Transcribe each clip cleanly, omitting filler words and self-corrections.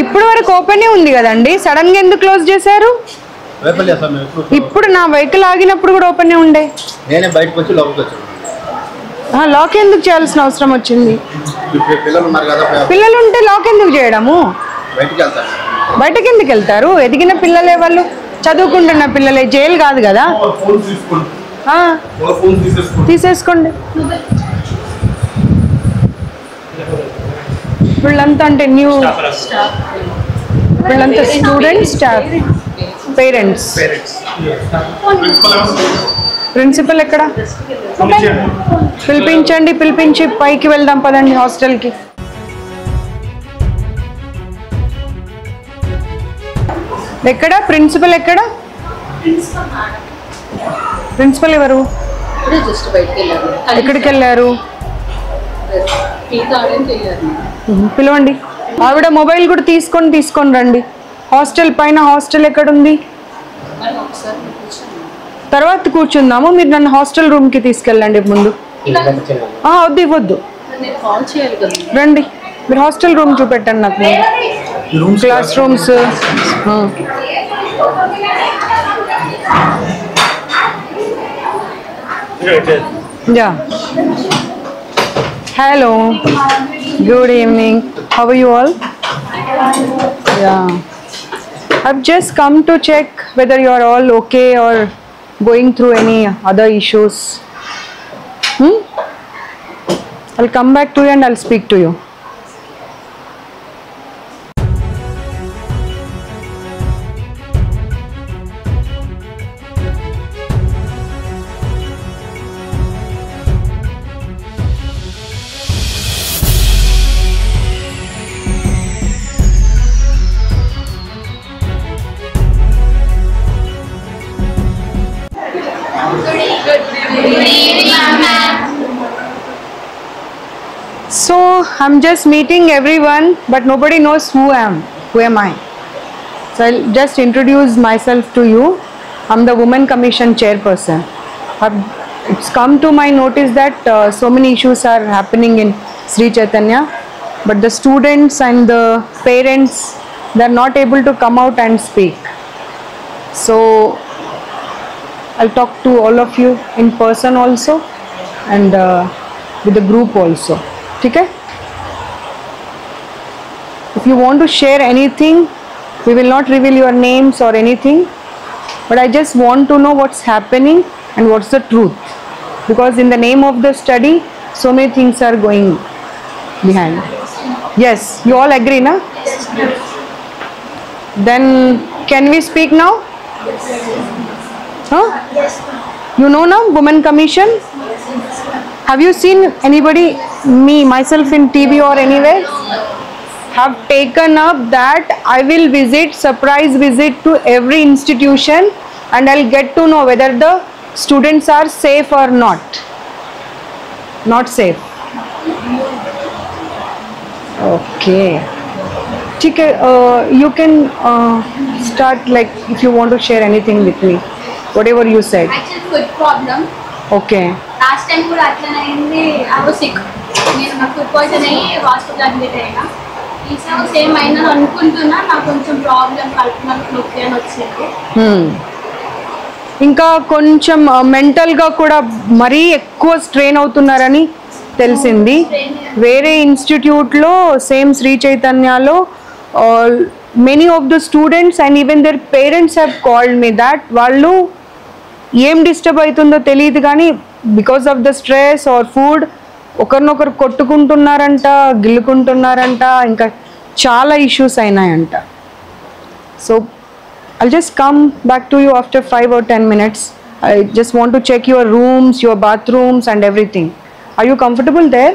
ఇప్పుడు వరకు ఓపెనే ఉంది కదండి, సడన్ గా ఎందుకు క్లోజ్ చేశారు? ఇప్పుడు నా వెహికల్ ఆగినప్పుడు కూడా ఓపెనే ఉండే. నేనే బయటకు వచ్చి లోపలికి వచ్చాను. లాక్ ఎందుకు చేయాల్సిన అవసరం వచ్చింది? పిల్లలు ఉంటే లాక్ ఎందుకు చేయడము? బయటకి ఎందుకు వెళ్తారు? ఎదిగిన పిల్లలే, వాళ్ళు చదువుకుంటున్న పిల్లలే, జైలు కాదు కదా. తీసేసుకోండి. వీళ్ళంతా అంటే న్యూ, వీళ్ళంతా స్టూడెంట్స్, స్టాఫ్, పేరెంట్స్. ప్రిన్సిపల్ ఎక్కడ? పిలిపించండి, పిలిపించి పైకి వెళ్దాం పదండి హాస్టల్కి. ఎక్కడ ప్రిన్సిపల్? ఎక్కడ ప్రిన్సిపల్? ఎవరు? ఎక్కడికి వెళ్ళారు? పిలవండి. ఆవిడ మొబైల్ కూడా తీసుకొని రండి. హాస్టల్ పైన, హాస్టల్ ఎక్కడుంది? తర్వాత కూర్చుందాము. మీరు నన్ను హాస్టల్ రూమ్కి తీసుకెళ్ళండి ముందు. వద్దు, ఇవ్వద్దు, రండి. మీరు హాస్టల్ రూమ్ చూపెట్టండి నాకు, class rooms. Yeah. Hello. Good evening. How are you all? Yeah. I've just come to check whether you are all okay or going through any other issues. I'll come back to you and I'll speak to you. So I'm just meeting everyone, but nobody knows who am I. So I'll just introduce myself to you. I'm the Women Commission Chairperson. It's come to my notice that so many issues are happening in Sri Chaitanya, but the students and the parents, they're not able to come out and speak. So I'll talk to all of you in person also, and with the group also. Okay? If you want to share anything, we will not reveal your names or anything, but I just want to know what's happening and what's the truth, because in the name of the study so many things are going behind. Yes, you all agree, na? Then can we speak now? Huh? You know now, Women Commission? Have you seen anybody, myself in TV or anywhere? Have taken up that I will visit, surprise visit to every institution, and I'll get to know whether the students are safe or not. Not safe. Okay. You can start, like, if you want to share anything with me, whatever you said. Actually, food problem. Okay. Last time కూడా అట్లనే అయింది. I was sick. నేను నాకు food poison అయ్యి hospital admit అయినా. ఈసారి same అయినా అనుకుంటున్నా, నాకు కొంచెం ప్రాబ్లం కడుపులో నొప్పి అని వచ్చింది. ఇంకా కొంచెం మెంటల్గా కూడా మరీ ఎక్కువ స్ట్రెయిన్ అవుతున్నారని తెలిసింది. వేరే ఇన్స్టిట్యూట్లో, సేమ్ శ్రీ చైతన్యలో, many of the students and even their parents have called me that వాళ్ళు ఏం డిస్టర్బ్ అవుతుందో తెలియదు కానీ because of the stress or food ఒకరినొకరు కొట్టుకుంటున్నారంట, గిల్లుకుంటున్నారంట, ఇంకా చాలా ఇష్యూస్ అయినాయంట. So I'll just come back to you after 5 or 10 minutes. I just want to check your rooms, your bathrooms and everything. Are you comfortable there?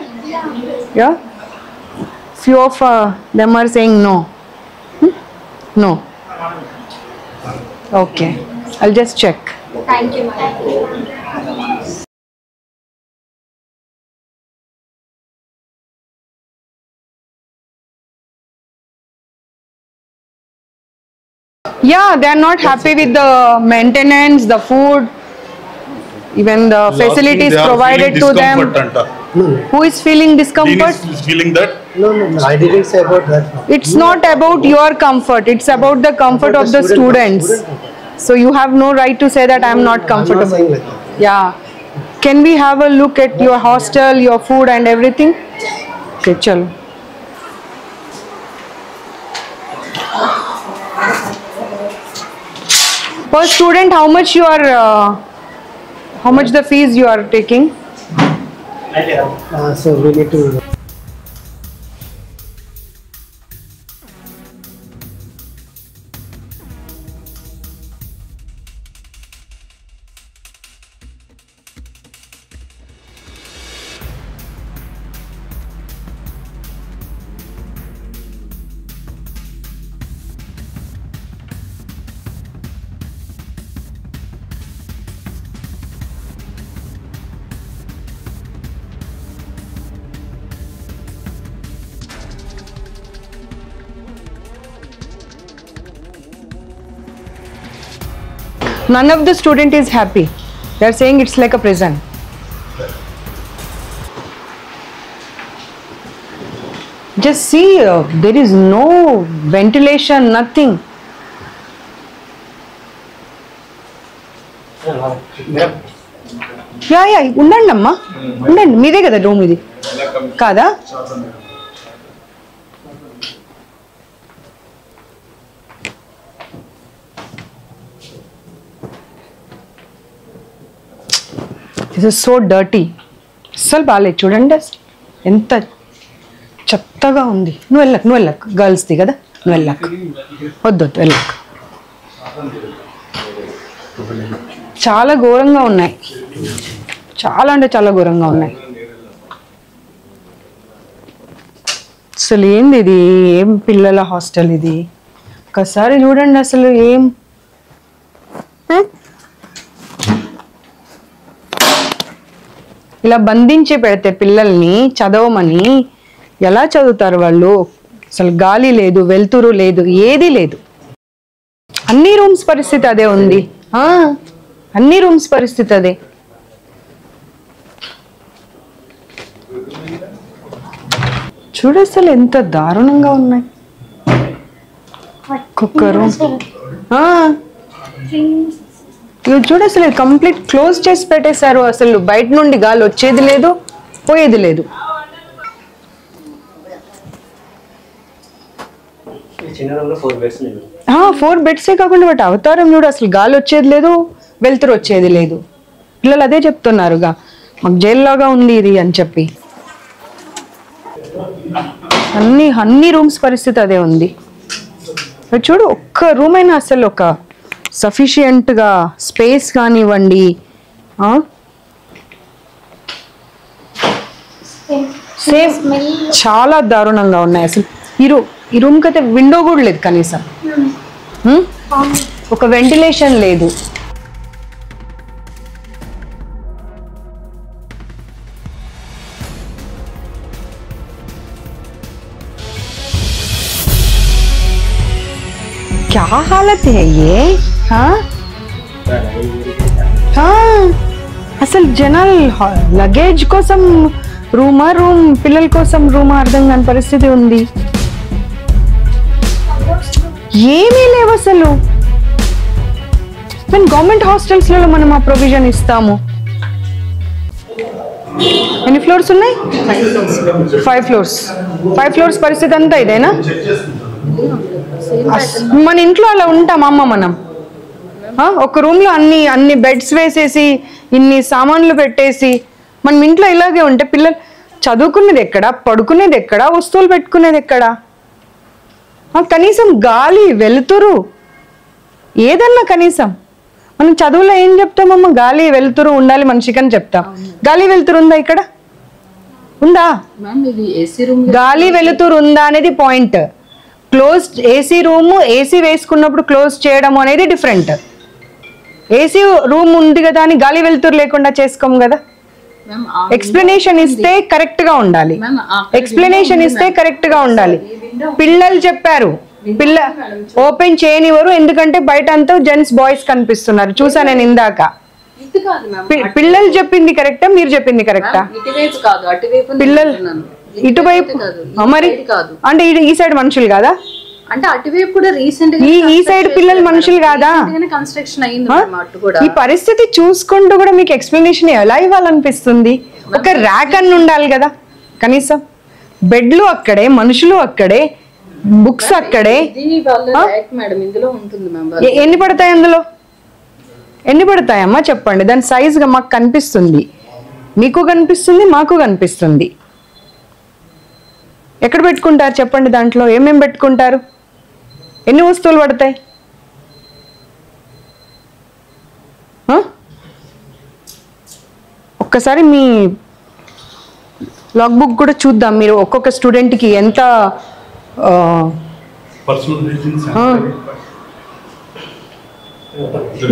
Yeah? Few of them are saying no. No. Okay. I'll just check. Thank you, madam. Yeah, they are not happy with the maintenance, the food, even the facilities provided to them. No, Who is feeling discomfort? Dean is feeling that. no, I didn't say about that. It's not about your comfort, it's about the comfort of the students. So you have no right to say that I am not I'm not comfortable. saying like that. Yeah. Can we have a look at your hostel, your food and everything? Okay, chalo. Per student, how much the fees you are taking? So we need to. None of the student is happy. They are saying it's like a prison. Just see, there is no ventilation, nothing. Yeah ఉండండి అమ్మా, ఉండండి. మీదే కదా room ఇది కాదా? This is so dirty. అస్సలు బాగాలేదు చూడండి, ఎంత చెత్తగా ఉంది. నువ్వు వెళ్ళకు గర్ల్స్ది కదా, నువ్వు వెళ్ళకు, వద్దు వెళ్ళకు. చాలా ఘోరంగా ఉన్నాయి, చాలా అంటే చాలా ఘోరంగా ఉన్నాయి. అసలు ఏంది ఇది? ఏం పిల్లల హాస్టల్ ఇది? ఒకసారి చూడండి అసలు ఏం. ఇలా బంధించి పెడితే పిల్లల్ని చదవమని ఎలా చదువుతారు వాళ్ళు? అసలు గాలి లేదు, వెలుతురు లేదు, ఏది లేదు. అన్ని రూమ్స్ పరిస్థితి అదే ఉంది. అన్ని రూమ్స్ పరిస్థితి అదే. చూడు అసలు ఎంత దారుణంగా ఉన్నాయి ఒక్కొక్క రూమ్. చూడు అసలు కంప్లీట్ క్లోజ్ చేసి పెట్టేశారు. అసలు బయట నుండి గాలి వచ్చేది లేదు, పోయేది లేదు. ఫోర్ బెడ్సే కాకుండా వాటి అవతారం చూడు, అసలు గాలి వచ్చేది లేదు, వెలుతురు వచ్చేది లేదు. పిల్లలు అదే చెప్తున్నారుగా, మాకు జైల్లాగా ఉంది ఇది అని చెప్పి. అన్ని రూమ్స్ పరిస్థితి అదే ఉంది. చూడు, ఒక్క రూమ్ అయినా అసలు ఒక సఫిషియంట్గా స్పేస్ కానివ్వండి. సేమ్ చాలా దారుణంగా ఉన్నాయి అసలు. ఈ రూమ్కి అయితే విండో కూడా లేదు కనీసం, ఒక వెంటిలేషన్ లేదు. क्या हालत है ये? అసలు జనాలు లగేజ్ కోసం రూమ్ పిల్లల కోసం రూమ్ అర్థం కాని పరిస్థితి ఉంది. ఏమీ లేవు అసలు. మేము గవర్నమెంట్ హాస్టల్స్లలో మనం ఆ ప్రొవిజన్ ఇస్తాము. ఎన్ని ఫ్లోర్స్ ఉన్నాయి? 5 ఫ్లోర్స్. 5 ఫ్లోర్స్ పరిస్థితి అంతా ఇదేనా? మన ఇంట్లో అలా ఉంటాం అమ్మ మనం. ఒక రూమ్లో అన్ని బెడ్స్ వేసేసి ఇన్ని సామాన్లు పెట్టేసి మనం ఇంట్లో ఇలాగే ఉంటే పిల్లలు చదువుకునేది ఎక్కడ, పడుకునేది ఎక్కడ, వస్తువులు పెట్టుకునేది ఎక్కడ? కనీసం గాలి వెలుతురు ఏదన్నా కనీసం. మనం చదువులో ఏం చెప్తామమ్మా? గాలి వెలుతురు ఉండాలి మనిషికి అని చెప్తాం. గాలి వెలుతురు ఉందా ఇక్కడ? ఉందా? గాలి వెలుతురు ఉందా అనేది point. Close AC room, AC వేసుకున్నప్పుడు క్లోజ్ చేయడం అనేది డిఫరెంట్. ఏసీ రూమ్ ఉంది కదా అని గాలి వెలుతురు లేకుండా చేసుకోం కదా. ఎక్స్ప్లెనేషన్ ఇస్తే కరెక్ట్ గా ఉండాలి. ఎక్స్ప్లెనేషన్ ఇస్తే కరెక్ట్ గా ఉండాలి. పిల్లలు చెప్పారు, ఓపెన్ చేయనివ్వరు ఎందుకంటే బయట అంతా జెంట్స్ బాయ్స్ కనిపిస్తున్నారు. చూసా నేను ఇందాక. ఇది కాదు మ్యామ్, పిల్లలు చెప్పింది కరెక్టా, మీరు చెప్పింది కరెక్టా? ఇటువైపు కాదు అటువైపు పిల్లలు ఇటువైపు మరి కాదు అంటే ఈ సైడ్ మనుషులు కాదా? అంటే అటువైపు కూడా రీసెంట్ ఈ సైడ్ పిల్లలు మనుషులు కాదా? కన్స్ట్రక్షన్ అయింది మ్యామ్ అటు కూడా. ఈ పరిస్థితి చూసుకుంటూ కూడా మీకు ఎక్స్ప్లెనేషన్ ఎలా ఇవ్వాలనిపిస్తుంది? ఒక ర్యాక్ అన్ని ఉండాలి కదా కనీసం. బెడ్లు అక్కడే, మనుషులు అక్కడే, బుక్స్ అక్కడే. ఇది వాళ్ళ ర్యాక్ మేడం, ఇందులో ఉంటుంది మ్యామ్. ఎన్ని పడతాయి అందులో? ఎన్ని పడతాయమ్మా చెప్పండి. దాని సైజుగా మాకు కనిపిస్తుంది, మీకు కనిపిస్తుంది, మాకు కనిపిస్తుంది. ఎక్కడ పెట్టుకుంటారు చెప్పండి? దాంట్లో ఏమేమి పెట్టుకుంటారు? ఎన్ని వస్తువులు పడతాయి? ఒక్కసారి మీ లాగ్ బుక్ కూడా చూద్దాం. మీరు ఒక్కొక్క స్టూడెంట్కి ఎంత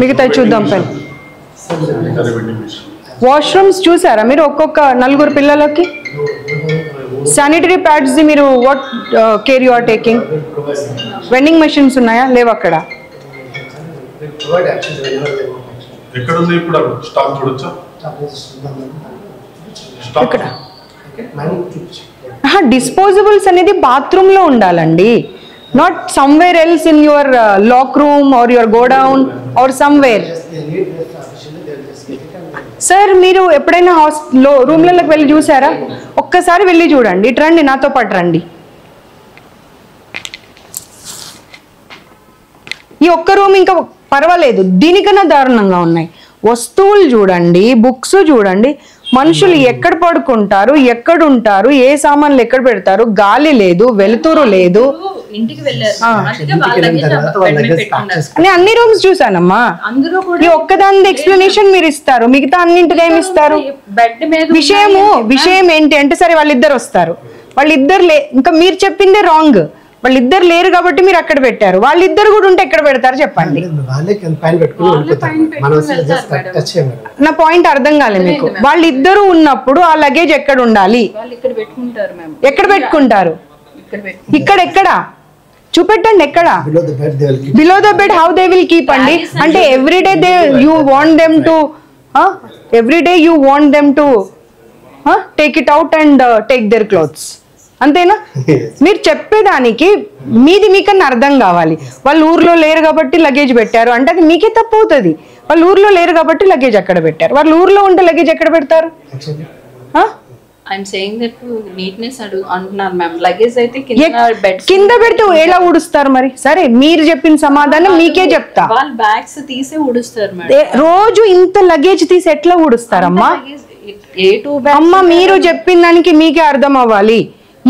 మిగతా చూద్దాం. పెన్ వాష్రూమ్స్ చూసారా మీరు? ఒక్కొక్క నలుగురు పిల్లలకి శానిటరీ ప్యాడ్స్ మీరు what care you are taking? Vending machines ఉన్నాయా? లేవు అక్కడ. ఇక్కడ డిస్పోజబుల్స్ అనేది బాత్రూమ్ లో ఉండాలండి, not somewhere else in your lock room or your godown or somewhere. Sir మీరు ఎప్పుడైనా రూమ్లలోకి వెళ్ళి చూసారా? ఒక్కసారి వెళ్ళి చూడండి. ఇటు రండి, నాతో పాటు రండి. ఈ ఒక్క రూమ్ ఇంకా పర్వాలేదు, దీనికన్నా దారుణంగా ఉన్నాయి. వస్తువులు చూడండి, బుక్స్ చూడండి, మనుషులు ఎక్కడ పడుకుంటారు, ఎక్కడ ఉంటారు, ఏ సామాన్లు ఎక్కడ పెడతారు, గాలి లేదు, వెలుతురు లేదు. ఇంటికి అన్ని రూమ్స్ చూసానమ్మా. ఈ ఒక్కదాని ఎక్స్ప్లెనేషన్ మీరు ఇస్తారు, మిగతా అన్నింటికి ఏమి ఇస్తారు? విషయం ఏంటి అంటే, సరే వాళ్ళిద్దరు వస్తారు, వాళ్ళిద్దరు ఇంకా మీరు చెప్పిందే రాంగ్. వాళ్ళిద్దరు లేరు కాబట్టి మీరు అక్కడ పెట్టారు. వాళ్ళిద్దరు కూడా ఉంటే ఎక్కడ పెడతారు చెప్పండి? నా పాయింట్ అర్థం కాలేదు మీకు. వాళ్ళిద్దరు ఉన్నప్పుడు ఆ లగేజ్ ఎక్కడ ఉండాలి? ఎక్కడ పెట్టుకుంటారు? ఇక్కడ చూపెట్టండి. ఎక్కడ? Below the bed. How they will keep అండి? అంటే everyday you want them to take it out and take their clothes, అంతేనా? మీరు చెప్పేదానికి మీది మీకన్నా అర్థం కావాలి. వాళ్ళు ఊర్లో లేరు కాబట్టి లగేజ్ పెట్టారు అంటే అది మీకే తప్పు అవుతుంది. వాళ్ళు ఊర్లో లేరు కాబట్టి లగేజ్ అక్కడ పెట్టారు. వాళ్ళు ఊర్లో ఉంటే లగేజ్ ఎక్కడ పెడతారు? కింద పెడితే ఎలా ఊడుస్తారు మరి? సరే మీరు చెప్పిన సమాధానం మీకే చెప్తా. బ్యాగ్స్ తీసి ఊడుస్తారు. రోజు ఇంత లగేజ్ తీసి ఎట్లా ఊడుస్తారమ్మా? అమ్మ మీరు చెప్పిన దానికి మీకే అర్థం అవ్వాలి.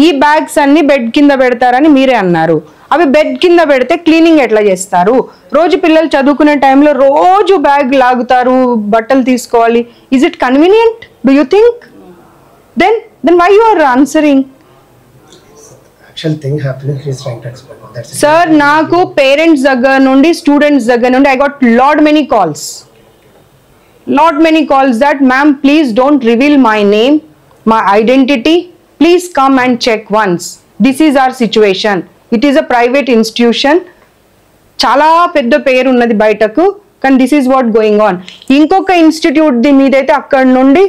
ఈ బ్యాగ్స్ అన్ని బెడ్ కింద పెడతారని మీరే అన్నారు. అవి బెడ్ కింద పెడితే క్లీనింగ్ ఎట్లా చేస్తారు? రోజు పిల్లలు చదువుకునే టైంలో రోజు బ్యాగ్ లాగుతారు, బట్టలు తీసుకోవాలి. Is it convenient? Do you think? then why you are answering? Actual thing happening, he is trying to explain. That's it. Sir, నాకు పేరెంట్స్ దగ్గర నుండి, స్టూడెంట్స్ దగ్గర నుండి I got lot many calls that ma'am please don't reveal my name, my identity, please come and check once. This is our situation. It is a private institution. చాలా పెద్ద పేరు ఉన్నది బయటకు, కానీ this is what going on. ఇంకొక institute the మీదైతే అక్కడ నుండి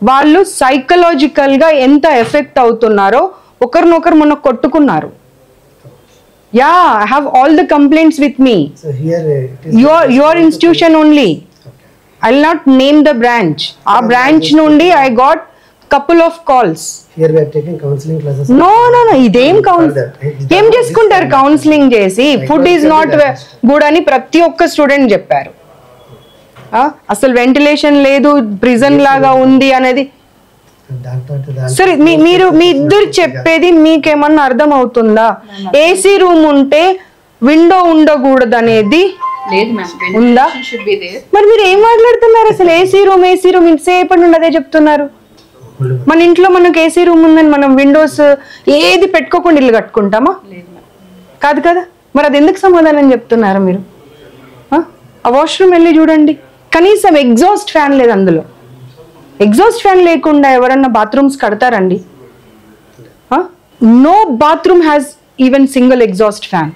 వాళ్ళు సైకలాజికల్ గా ఎంత ఎఫెక్ట్ అవుతున్నారో ఒకరినొకరు మొన్న కొట్టుకున్నారు. Yeah, I have all the complaints with me. So here it is your institution only. I will not name the branch. ఆ బ్రాంచ్ నుండి I got couple of calls. here we are taking counseling classes. No, ఇదేం ఏం చేసుకుంటారు counselling చేసి? Food is not good అని ప్రతి ఒక్క student చెప్పారు. అసలు వెంటిలేషన్ లేదు, ప్రిజన్ లాగా ఉంది అనేది. సరే మీరు మీ ఇద్దరు చెప్పేది మీకేమన్నా అర్థం అవుతుందా? ఏసీ రూమ్ ఉంటే విండో ఉండకూడదు అనేది ఉందా? మరి మీరు ఏం మాట్లాడుతున్నారు అసలు? ఏసీ రూమ్ ఇంతసేపటి నుండి అదే చెప్తున్నారు. మన ఇంట్లో మనకు ఏసీ రూమ్ ఉందని మనం విండోస్ ఏది పెట్టుకోకుండా ఇల్లు కట్టుకుంటామా? కాదు కదా. మరి అది ఎందుకు సమాధానం చెప్తున్నారు మీరు? ఆ వాష్రూమ్ వెళ్ళి చూడండి, కనీసం ఎగ్జాస్ట్ ఫ్యాన్ లేదు అందులో. ఎగ్జాస్ట్ ఫ్యాన్ లేకుండా ఎవరన్నా బాత్రూమ్స్ కడతారండి? No bathroom has even single exhaust fan.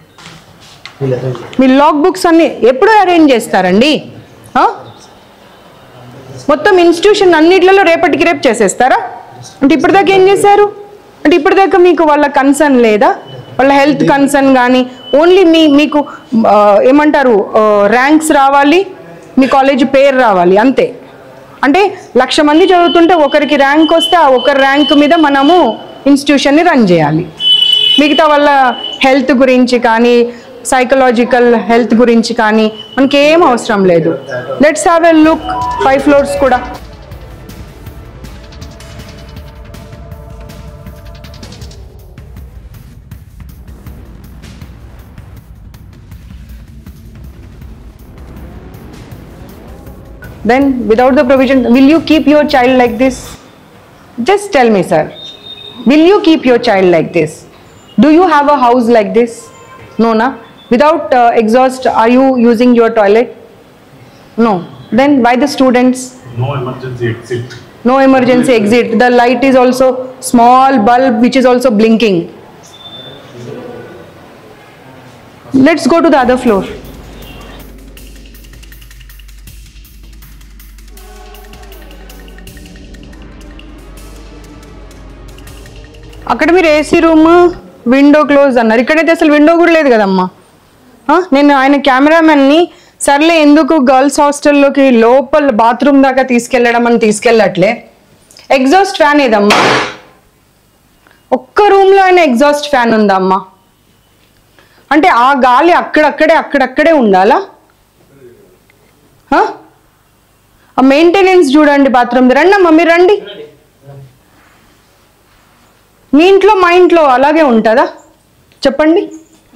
మీ లాగ్ బుక్స్ అన్ని ఎప్పుడు అరేంజ్ చేస్తారండి? మొత్తం ఇన్స్టిట్యూషన్ అన్నిట్లలో రేపటికి రేపు చేసేస్తారా? అంటే ఇప్పటిదాకా ఏం చేశారు? అంటే ఇప్పటిదాకా మీకు వాళ్ళ కన్సర్న్ లేదా? వాళ్ళ హెల్త్ కన్సర్న్ కానీ ఓన్లీ మీకు ఏమంటారు ర్యాంక్స్ రావాలి, మీ కాలేజ్ పేరు రావాలి అంతే. అంటే 1,00,000 మంది చదువుతుంటే ఒకరికి ర్యాంక్ వస్తే ఆ ఒకరి ర్యాంక్ మీద మనము ఇన్స్టిట్యూషన్ని రన్ చేయాలి. మిగతా వాళ్ళ హెల్త్ గురించి కానీ సైకలాజికల్ హెల్త్ గురించి కానీ మనకి ఏం అవసరం లేదు. Let's have a look 5 floors కూడా. Then without the provision, will you keep your child like this? Just tell me, sir. Will you keep your child like this? Do you have a house like this? No, na? Without exhaust, are you using your toilet? No. Then why the students? No emergency exit. No emergency exit. The light is also small bulb which is also blinking. Let's go to the other floor. అక్కడ మీరు AC room window close అన్నారు, ఇక్కడైతే అసలు window కూడా లేదు కదమ్మా. నేను ఆయన కెమెరామెన్ని సర్లే ఎందుకు గర్ల్స్ హాస్టల్లోకి లోపల బాత్రూమ్ దాకా తీసుకెళ్ళడం అని తీసుకెళ్ళట్లే. ఎగ్జాస్ట్ ఫ్యాన్ ఏదమ్మా? ఒక్క రూమ్లో అయినా ఎగ్జాస్ట్ ఫ్యాన్ ఉందా అమ్మా? అంటే ఆ గాలి అక్కడక్కడే ఉండాలా? ఆ మెయింటెనెన్స్ చూడండి బాత్రూమ్. రండి అమ్మా, మీరు రండి. మీ ఇంట్లో మా ఇంట్లో అలాగే ఉంటుందా చెప్పండి?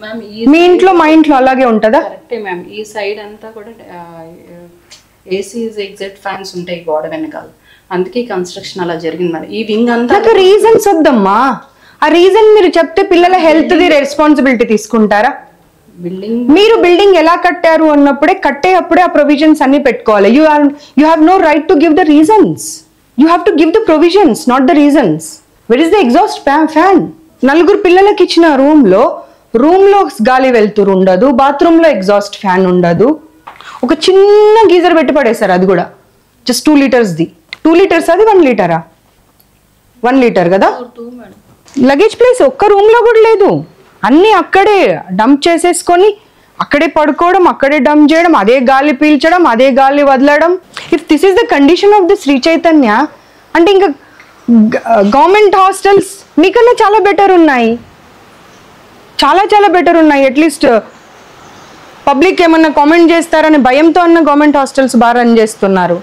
మ్యామ్ మీ ఇంట్లో మా ఇంట్లో అలాగే ఉంటుందా? కరెక్టే మ్యామ్. ఈ సైడ్ అంతా కూడా ఏసీస్ ఎగ్జిట్ ఫ్యాన్స్ ఉంటాయి గోడ వెనకాల, అందుకే కన్స్ట్రక్షన్ అలా జరిగింది. మరి ఈ వింగ్ అంతా నాకు రీజన్స్ వద్దమ్మా. ఆ రీజన్ మీరు చెప్తే పిల్లల హెల్త్ ది రెస్పాన్సిబిలిటీ తీసుకుంటారా? బిల్డింగ్ మీరు బిల్డింగ్ ఎలా కట్టారు అన్నప్పుడే కట్టేటప్పుడే ఆ ప్రొవిజన్స్ అన్ని పెట్టుకోవాలి. You have no right to give the reasons. You have to give the provisions, not the reasons. Where is the exhaust fan? 4 పిల్లలకి ఇచ్చిన రూమ్లో గాలి వెళ్తురు ఉండదు, బాత్రూంలో ఎగ్జాస్ట్ ఫ్యాన్ ఉండదు. ఒక చిన్న గీజర్ పెట్టి పడేశారు, అది కూడా జస్ట్ 2 లీటర్స్ది. 2 లీటర్స్ అది 1 లీటరా? 1 లీటర్ కదా. లగేజ్ ప్లేస్ ఒక్క రూమ్లో కూడా లేదు. అన్నీ అక్కడే డంప్ చేసేసుకొని అక్కడే పడుకోవడం, అక్కడే డంప్ చేయడం, అదే గాలి పీల్చడం, అదే గాలి వదలడం. If this is the condition of the Sri Chaitanya అంటే ఇంకా గవర్నమెంట్ హాస్టల్స్ మీకన్నా చాలా బెటర్ ఉన్నాయి, చాలా బెటర్ ఉన్నాయి. అట్లీస్ట్ పబ్లిక్ ఏమన్నా కామెంట్ చేస్తారని భయంతో అన్న గవర్నమెంట్ హాస్టల్స్ బాగా రన్ చేస్తున్నారు.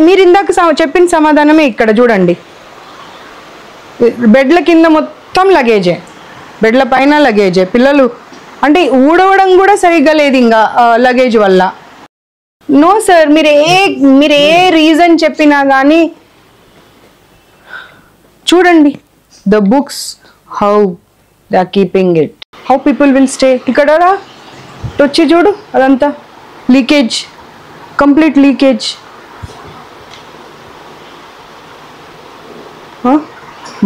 మీరు ఇందాక చెప్పిన సమాధానమే ఇక్కడ చూడండి. బెడ్ల కింద మొత్తం లగేజే, బెడ్ల పైన లగేజే. పిల్లలు అంటే ఊడవడం కూడా సరిగ్గా లేదు ఇంకా లగేజ్ వల్ల. నో సార్, మీరు ఏ రీజన్ చెప్పినా కానీ చూడండి the books how they are keeping it, how people will stay. ఇక్కడ వచ్చి చూడు, అదంతా లీకేజ్, కంప్లీట్ లీకేజ్.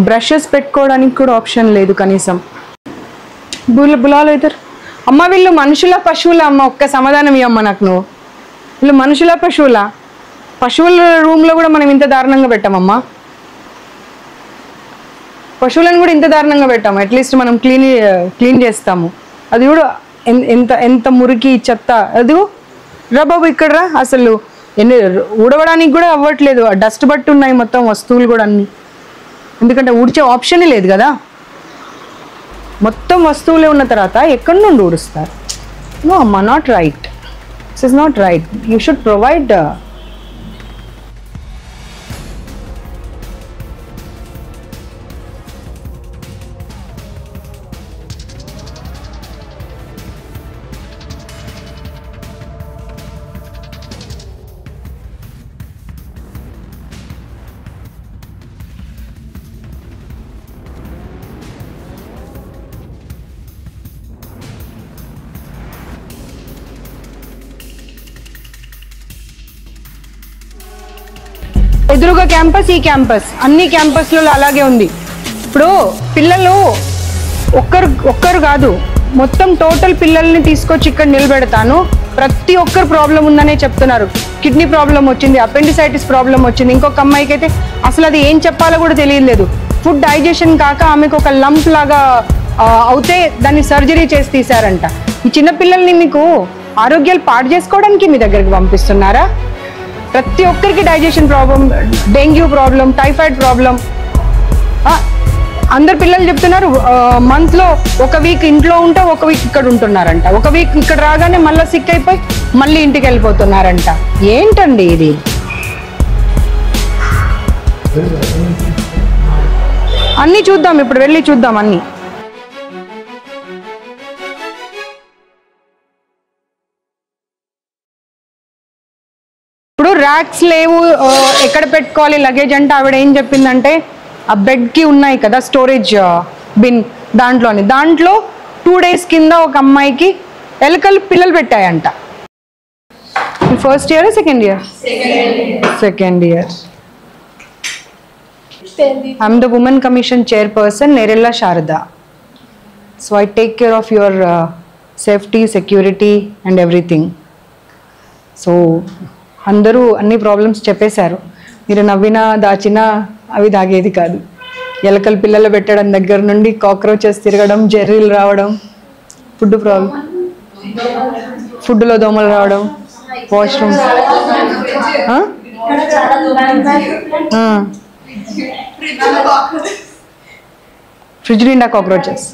బ్రషెస్ పెట్టుకోవడానికి కూడా ఆప్షన్ లేదు కనీసం. బులాలు అవుతారు. అమ్మ వీళ్ళు మనుషుల పశువుల అమ్మ? ఒక్క సమాధానం ఇవ్వమ్మ నాకు నువ్వు. వీళ్ళు మనుషుల పశువుల? పశువుల రూమ్లో కూడా మనం ఇంత దారుణంగా పెట్టామమ్మా. పశువులను కూడా ఇంత దారుణంగా పెట్టాము. అట్లీస్ట్ మనం క్లీన్ చేస్తాము. అది కూడా ఎంత మురికి చెత్త. అది రా బాబు ఇక్కడ రా. అసలు ఊడవడానికి కూడా అవ్వట్లేదు, డస్ట్ బట్టి ఉన్నాయి మొత్తం వస్తువులు కూడా అన్నీ. ఎందుకంటే ఊడ్చే ఆప్షనే లేదు కదా. మొత్తం వస్తువులే ఉన్న తర్వాత ఎక్కడి నుండి ఊడుస్తారు? నో అమ్మా, not right. This is not right. You should provide. ఎదురుగా క్యాంపస్, ఈ క్యాంపస్, అన్ని క్యాంపస్లలో అలాగే ఉంది. ఇప్పుడు పిల్లలు ఒక్కరు కాదు, మొత్తం టోటల్ పిల్లల్ని తీసుకొచ్చి ఇక్కడ నిలబెడతాను. ప్రతి ఒక్కరు ప్రాబ్లం ఉందనే చెప్తున్నారు. కిడ్నీ ప్రాబ్లం వచ్చింది, అపెండిసైటిస్ ప్రాబ్లం వచ్చింది, ఇంకొక అమ్మాయికి అయితే అసలు అది ఏం చెప్పాలో కూడా తెలియలేదు. ఫుడ్ డైజెషన్ కాక ఆమెకు ఒక లంప్ లాగా అవుతే దాన్ని సర్జరీ చేసి తీశారంట. ఈ చిన్నపిల్లల్ని మీకు ఆరోగ్యాలు పాడు చేసుకోవడానికి మీ దగ్గరికి పంపిస్తున్నారా? ప్రతి ఒక్కరికి digestion problem, dengue problem, typhoid problem. అందరు పిల్లలు చెప్తున్నారు మంత్లో ఒక వీక్ ఇంట్లో ఉంటే ఒక వీక్ ఇక్కడ ఉంటున్నారంట, ఒక వీక్ ఇక్కడ రాగానే మళ్ళీ సిక్ అయిపోయి మళ్ళీ ఇంటికి వెళ్ళిపోతున్నారంట. ఏంటండి ఇది? అన్నీ చూద్దాం, ఇప్పుడు వెళ్ళి చూద్దాం అన్నీ. ఇప్పుడు ర్యాక్స్ లేవు, ఎక్కడ పెట్టుకోవాలి లగేజ్ అంటే ఆవిడ ఏం చెప్పిందంటే ఆ బెడ్కి ఉన్నాయి కదా స్టోరేజ్ బిన్, దాంట్లో 2 days కింద ఒక అమ్మాయికి ఎలుకలు పిల్లలు పెట్టాయంట. First year second year? Second year. I'm the women commission chairperson Nerella Sharada. So I take care of your safety, security and everything. So అందరూ అన్ని ప్రాబ్లమ్స్ చెప్పేశారు. మీరు నవ్వినా దాచినా అవి దాగేది కాదు. ఎలకలు పిల్లలు పెట్టడం దగ్గర నుండి కాక్రోచెస్ తిరగడం, జెర్రీలు రావడం, ఫుడ్ ప్రాబ్లం, ఫుడ్లో దోమలు రావడం, వాష్రూమ్, ఫ్రిడ్జ్ నిండా కాక్రోచెస్.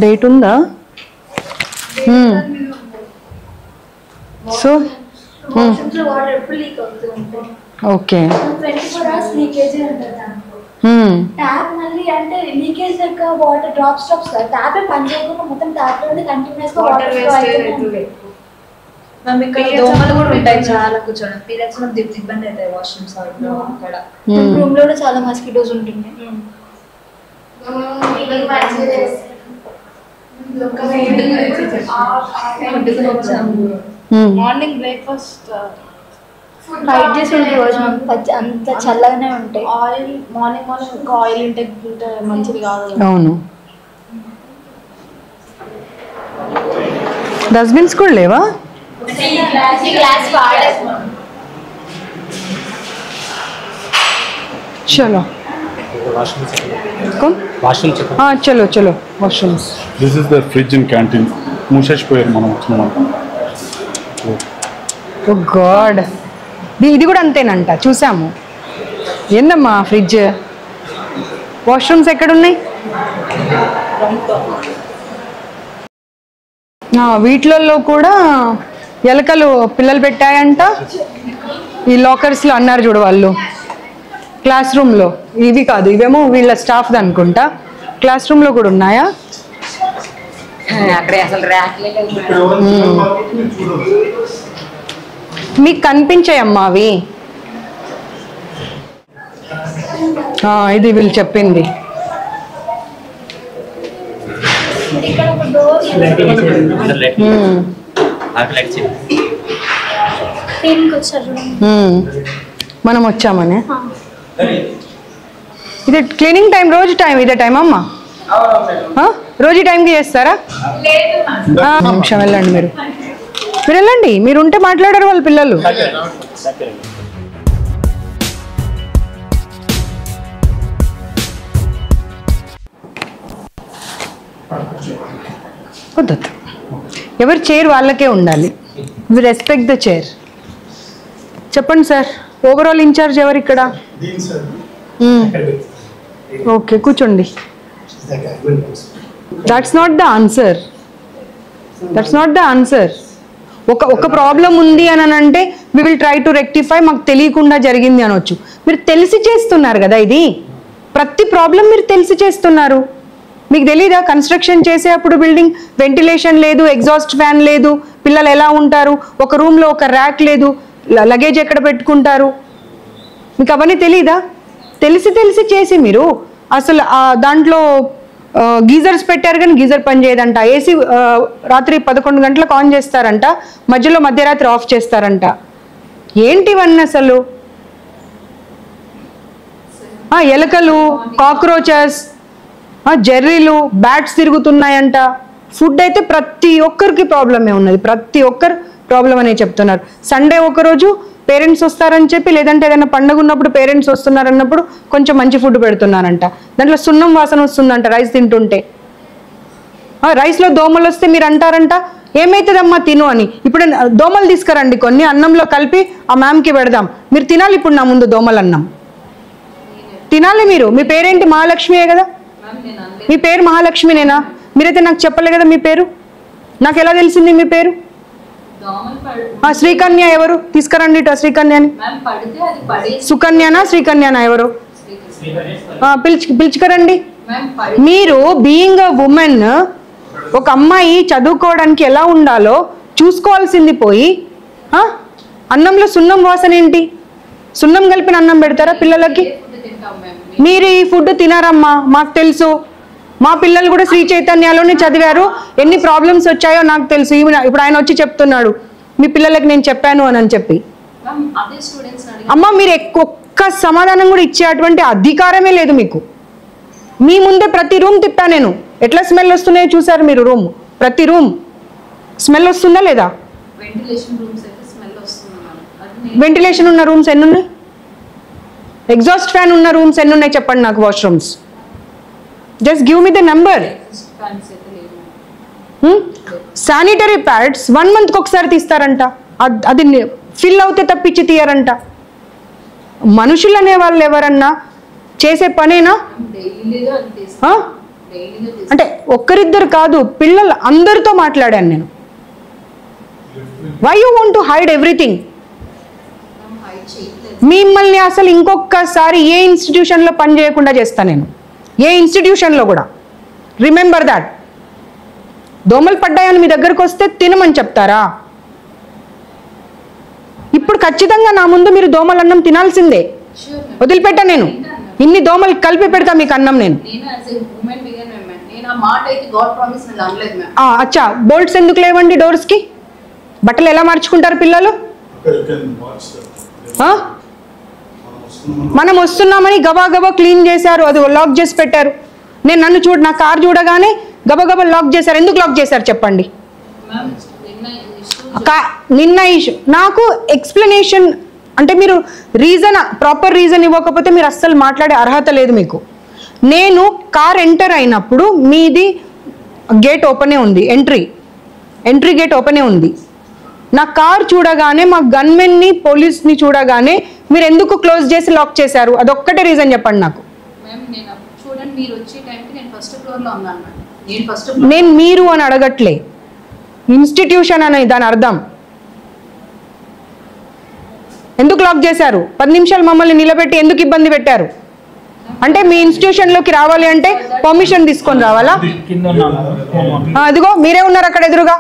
డేట్ ఉందా? So okay. ట్యాప్ మళ్ళీ అంటే లీకేజ్ లెక్క వాటర్ డ్రాప్స్ ట్యాప్ పని చేయకుండా మొత్తం ట్యాప్ లో కంటిన్యూస్ గా వాటర్ ఫ్లో అవుతుంది. ఇక్కడ దోమలు కూడా ఉంటాయి చాలా, కూర్చోడం పీరియడ్స్ లో ఇబ్బంది అవుతాయి వాష్రూమ్స్ అక్కడ. రూమ్ లో కూడా చాలా మస్కిటోస్ ఉంటుంది. మార్నింగ్ బ్రేక్ఫాస్ట్ ఫైట్ చేసి ఉంటే రోజు అంత చల్లగానే ఉంటాయి. ఆయిల్ మార్నింగ్ ఎక్కువ ఆయిల్ ఇంటేక్ ఉంటే మంచిది కాదు. అవును. డస్ట్బిన్స్ కూడా లేవా? चलो कौन हाँ चलो चलो washrooms. This is the fridge and canteen. మూసేసిపోయారు మనం వచ్చినామంట. ఓ గాడ్, ఇది కూడా అంతేనంట, చూసాము. ఏందమ్మా ఫ్రిడ్జ్? వాష్రూమ్స్ ఎక్కడున్నాయి? వీటిలలో కూడా ఎలకలు పిల్లలు పెట్టాయంట. ఈ లాకర్స్లో అన్నారు చూడు వాళ్ళు, క్లాస్ రూమ్లో. ఇవి కాదు, ఇవేమో వీళ్ళ స్టాఫ్ది అనుకుంటా. క్లాస్ రూమ్లో కూడా ఉన్నాయా? మీకు కనిపించాయమ్మా అవి? ఇది వీళ్ళు చెప్పింది. మనం వచ్చామనే. ఇది క్లీనింగ్ టైం, రోజు టైం ఇదే టైం అమ్మా? రోజు టైంకి చేస్తారా? నిమిషం వెళ్ళండి, మీరు వెళ్ళండి. మీరు ఉంటే మాట్లాడారు వాళ్ళ పిల్లలు. వద్దొద్దు, ఎవరి చైర్ వాళ్ళకే ఉండాలి. We respect the chair. చెప్పండి సార్, ఓవరాల్ ఇన్ఛార్జ్ ఎవరు ఇక్కడ? ఓకే, కూర్చోండి. That's not the answer. That's not the answer. ఒక ప్రాబ్లం ఉంది అని అంటే we will try to rectify. మాకు తెలియకుండా జరిగింది అనొచ్చు. మీరు తెలిసి చేస్తున్నారు కదా ఇది. ప్రతి ప్రాబ్లం మీరు తెలిసి చేస్తున్నారు. మీకు తెలీదా? కన్స్ట్రక్షన్ చేసేటప్పుడు బిల్డింగ్ వెంటిలేషన్ లేదు, ఎగ్జాస్ట్ ఫ్యాన్ లేదు, పిల్లలు ఎలా ఉంటారు, ఒక రూమ్లో ఒక ర్యాక్ లేదు, లగేజ్ ఎక్కడ పెట్టుకుంటారు, మీకు అవన్నీ తెలీదా? తెలిసి చేసి మీరు అసలు దాంట్లో గీజర్స్ పెట్టారు కానీ గీజర్ పని చేయదంట. ఏసీ రాత్రి 11 గంటలకు ఆన్ చేస్తారంట, మధ్యరాత్రి ఆఫ్ చేస్తారంట. ఏంటివన్నీ అసలు? ఎలకలు, కాక్రోచెస్, జెర్రీలు, బ్యాట్స్ తిరుగుతున్నాయంట. ఫుడ్ అయితే ప్రతి ఒక్కరికి ప్రాబ్లమే ఉన్నది, ప్రతి ఒక్కరు ప్రాబ్లం అనే చెప్తున్నారు. సండే ఒకరోజు పేరెంట్స్ వస్తారని చెప్పి, లేదంటే ఏదైనా పండుగ ఉన్నప్పుడు పేరెంట్స్ వస్తున్నారన్నప్పుడు కొంచెం మంచి ఫుడ్ పెడుతున్నారంట. దాంట్లో సున్నం వాసన వస్తుందంట రైస్ తింటుంటే. రైస్లో దోమలు వస్తే మీరు అంటారంట ఏమవుతుందమ్మా తిను అని. ఇప్పుడు దోమలు తీసుకురండి కొన్ని, అన్నంలో కలిపి ఆ మ్యామ్కి పెడదాం, మీరు తినాలి. ఇప్పుడు నా ముందు దోమలు అన్నం తినాలి మీరు. మీ పేరేంటి? మహాలక్ష్మియే కదా? మీ పేరు మహాలక్ష్మినేనా? మీరైతే నాకు చెప్పలే కదా మీ పేరు, నాకు ఎలా తెలిసింది మీ పేరు? శ్రీకన్య ఎవరు? తీసుకురండి శ్రీకన్యని. సుకన్యనా శ్రీకన్యనా ఎవరు? పిలుచుకరండి. మీరు బీయింగ్ అ ఉమెన్, ఒక అమ్మాయి చదువుకోవడానికి ఎలా ఉండాలో చూసుకోవాల్సింది పోయి అన్నంలో సున్నం వాసన ఏంటి? సున్నం కలిపిన అన్నం పెడతారా పిల్లలకి? మీరు ఈ ఫుడ్ తినారమ్మా, మాకు తెలుసు. మా పిల్లలు కూడా శ్రీ చైతన్యలోనే చదివారు, ఎన్ని ప్రాబ్లమ్స్ వచ్చాయో నాకు తెలుసు. ఇప్పుడు ఆయన వచ్చి చెప్తున్నాడు మీ పిల్లలకి నేను చెప్పాను అని చెప్పి. అమ్మ మీరు ఒక్క సమాధానం కూడా ఇచ్చే అటువంటి అధికారమే లేదు మీకు. మీ ముందే ప్రతి రూమ్ తిప్పా నేను, ఎట్లా స్మెల్ వస్తున్నాయో చూసారు మీరు. రూమ్ ప్రతి రూమ్ స్మెల్ వస్తుందా లేదా? వెంటిలేషన్ ఉన్న రూమ్స్ ఎన్ని ఉన్నాయి? ఎగ్జాస్ట్ ఫ్యాన్ ఉన్న రూమ్స్ ఎన్ని ఉన్నాయి చెప్పండి నాకు? Washrooms just give me the number. Sanitary pads 1 monthకి ఒకసారి తీస్తారంట, అది ఫిల్ అవుతే తప్పించి తీయరంట. మనుషులు అనే వాళ్ళు ఎవరన్నా చేసే పనేనా? అంటే ఒక్కరిద్దరు కాదు, పిల్లలు అందరితో మాట్లాడాను నేను. Why you want to hide everything? మిమ్మల్ని అసలు ఇంకొకసారి ఏ ఇన్స్టిట్యూషన్లో పని చేయకుండా చేస్తా నేను, ఏ ఇన్స్టిట్యూషన్లో కూడా. Remember that. దోమలు పడ్డాయని మీ దగ్గరకు వస్తే తినమని చెప్తారా? ఇప్పుడు ఖచ్చితంగా నా ముందు మీరు దోమల అన్నం తినాల్సిందే, వదిలిపెట్టా నేను. ఇన్ని దోమలు కలిపి పెడతా మీకు అన్నం నేను. అచ్చా, బోల్ట్స్ ఎందుకు లేవండి డోర్స్కి? బట్టలు ఎలా మార్చుకుంటారు పిల్లలు? మనం వస్తున్నామని గబా గబా క్లీన్ చేశారు, అది లాక్ చేసి పెట్టారు. నన్ను నా కార్ చూడగానే గబగబా లాక్ చేశారు. ఎందుకు లాక్ చేశారు చెప్పండి? నిన్న ఇష్యూ నాకు ఎక్స్ప్లెనేషన్ అంటే మీరు ప్రాపర్ రీజన్ ఇవ్వకపోతే మీరు అస్సలు మాట్లాడే అర్హత లేదు మీకు. నేను కార్ ఎంటర్ అయినప్పుడు మీది గేట్ ఓపెనే ఉంది, ఎంట్రీ గేట్ ఓపెనే ఉంది. నా కార్ చూడగానే మా గన్మెన్ని పోలీస్ని చూడగానే మీరు ఎందుకు క్లోజ్ చేసి లాక్ చేశారు? అదొక్కటే రీజన్ చెప్పండి నాకు. నేను మీరు అని అడగట్లే, ఇన్స్టిట్యూషన్ అని దాని అర్థం. ఎందుకు లాక్ చేశారు? 10 నిమిషాలు మమ్మల్ని నిలబెట్టి ఎందుకు ఇబ్బంది పెట్టారు? అంటే మీ ఇన్స్టిట్యూషన్లోకి రావాలి అంటే పర్మిషన్ తీసుకొని రావాలా? అదిగో మీరే ఉన్నారు అక్కడ ఎదురుగా,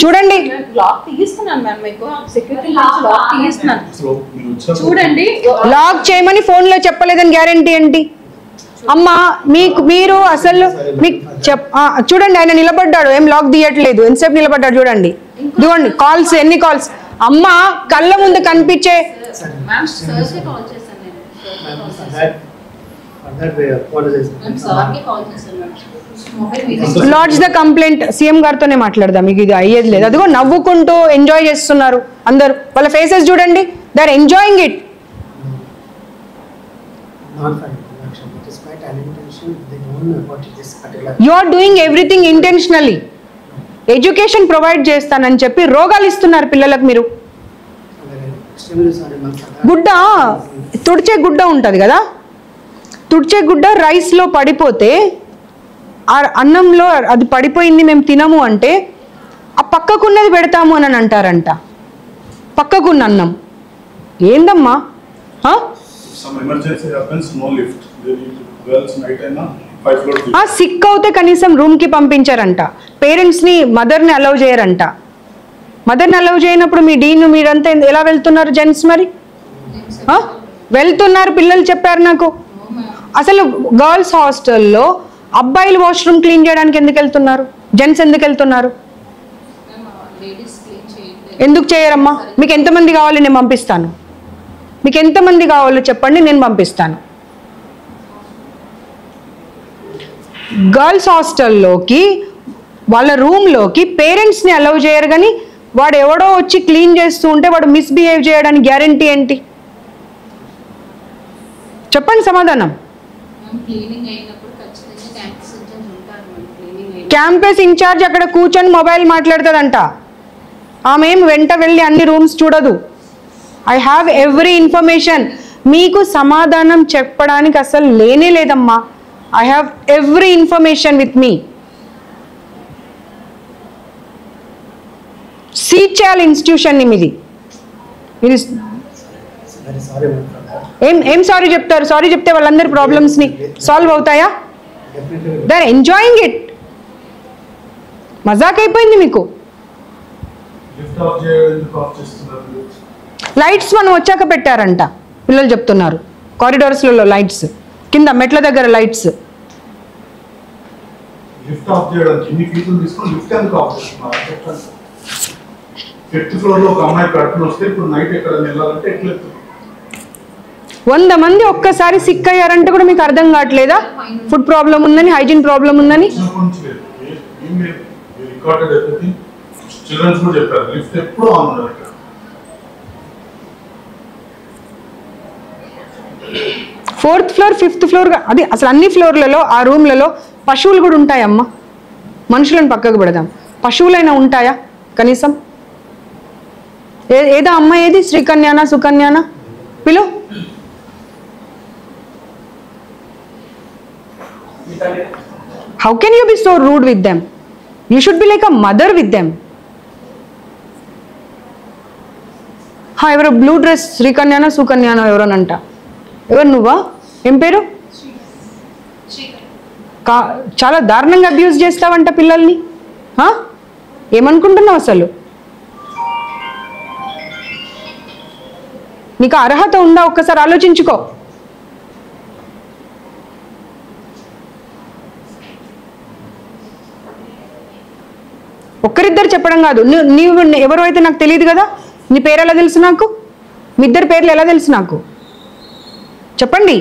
చూడండి. లాక్ చేయమని ఫోన్లో చెప్పలేదని గ్యారంటీ ఏంటి? అమ్మా మీరు అసలు మీకు చూడండి, ఆయన నిలబడ్డాడు, ఏం లాక్ తీయట్లేదు. ఎంతసేపు నిలబడ్డాడు చూడండి, ఇదిగోండి కాల్స్, ఎన్ని కాల్స్. అమ్మ కళ్ళ ముందు కనిపించే లాడ్జ్ ద కంప్లైంట్. సీఎం గారితోనే మాట్లాడదాం, మీకు ఇది అయ్యేది లేదు. అదిగో నవ్వుకుంటూ ఎంజాయ్ చేస్తున్నారు అందరు, వాళ్ళ ఫేసెస్ చూడండి, they are enjoying it. You are doing everything intentionally. Education provide చేస్తానని చెప్పి రోగాలు ఇస్తున్నారు పిల్లలకు మీరు. గుడ్డ తుడిచే గుడ్డ ఉంటుంది కదా, తుడిచే గుడ్డ రైస్లో పడిపోతే ఆ అన్నంలో అది పడిపోయింది మేము తినము అంటే ఆ పక్కకున్నది పెడతాము అని అంటారంట. పక్కకున్న అన్నం ఏందమ్మా? సిక్ అవుతే కనీసం రూమ్కి పంపించారంట. పేరెంట్స్ని మదర్ని అలౌ చేయరంట. మదర్ని అలౌ చేయనప్పుడు మీ డీన్ మీరంతా ఎలా వెళ్తున్నారు జెంట్స్? మరి వెళ్తున్నారు పిల్లలు చెప్పారు నాకు. అసలు గర్ల్స్ హాస్టల్లో అబ్బాయిలు వాష్రూమ్ క్లీన్ చేయడానికి ఎందుకు వెళ్తున్నారు? జెంట్స్ ఎందుకు వెళ్తున్నారు? ఎందుకు చేయరమ్మా? మీకు ఎంతమంది కావాలి? నేను పంపిస్తాను. మీకు ఎంతమంది కావాలో చెప్పండి, నేను పంపిస్తాను. గర్ల్స్ హాస్టల్లోకి వాళ్ళ రూమ్లోకి పేరెంట్స్ని అలౌ చేయరు, కానీ వాడు ఎవడో వచ్చి క్లీన్ చేస్తూ ఉంటే వాడు మిస్బిహేవ్ చేయడానికి గ్యారంటీ ఏంటి? చెప్పండి సమాధానం. క్యాంపస్ ఇన్ఛార్జ్ అక్కడ కూర్చొని మొబైల్ మాట్లాడుతుందంట. ఆమె ఏం వెంట వెళ్ళి అన్ని రూమ్స్ చూడదు. I have every information. మీకు సమాధానం చెప్పడానికి అసలు లేనే లేదమ్మా. I have every information with me. సీట్ చేయాలి ఇన్స్టిట్యూషన్ని మీది. మీరు Very sorry for that. ఏం సారీ చెప్తారు? సారీ చెప్తే వాళ్ళందరి ప్రాబ్లమ్స్ని సాల్వ్ అవుతాయా? Definitely. They are enjoying it. మజాక్ అయిపోయింది మీకు. లైట్స్ మనం వచ్చాక పెట్టారంట, పిల్లలు చెప్తున్నారు. కారిడార్స్లలో లైట్స్, కింద మెట్ల దగ్గర లైట్స్. లిఫ్ట్ ఆఫ్ చేయడానికి ఇన్ని ఫీజులు తీసుకొని లిఫ్ట్ ఎందుకు ఆఫ్ చేస్తున్నారు? చెప్పండి. 5th ఫ్లోర్ లో ఒక అమ్మాయి కడుపున వస్తే ఇప్పుడు నైట్ ఎక్కడ వెళ్ళాలంటే ఎట్లా? 100 మంది ఒక్కసారి సిక్ అయ్యారంటే కూడా మీకు అర్థం కావట్లేదా? ఫుడ్ ప్రాబ్లం ఉందని, హైజీన్ ప్రాబ్లం ఉందని. Recorded everything. చిల్డ్రన్స్ కూడా చెప్పారు లిఫ్ట్ ఎప్పుడు ఆన్ ఉండదు. 4th ఫ్లోర్ 5th ఫ్లోర్ అది అసలు అన్ని ఫ్లోర్లలో ఆ రూమ్లలో పశువులు కూడా ఉంటాయమ్మా. మనుషులను పక్కకు పెడదాం, పశువులైనా ఉంటాయా కనీసం? ఏదో అమ్మాయి ఏది? శ్రీకన్యానా సుకన్యానా? పిలు. How can you be so rude with them? You should be like a mother with them. ఎవరో బ్లూ డ్రెస్ శ్రీకన్యానా సుకన్యానా ఎవరోనంట. ఎవరు నువ్వా? ఏం పేరు? చాలా దారుణంగా అబ్యూజ్ చేస్తావంట పిల్లల్ని. ఏమనుకుంటున్నావు అసలు? నీకు అర్హత ఉందా? ఒక్కసారి ఆలోచించుకో. ఒక్కరిద్దరు చెప్పడం కాదు, నీవు ఎవరు అయితే నాకు తెలియదు కదా. నీ పేరు ఎలా తెలుసు నాకు? మీ ఇద్దరి పేర్లు ఎలా తెలుసు నాకు? చెప్పండి.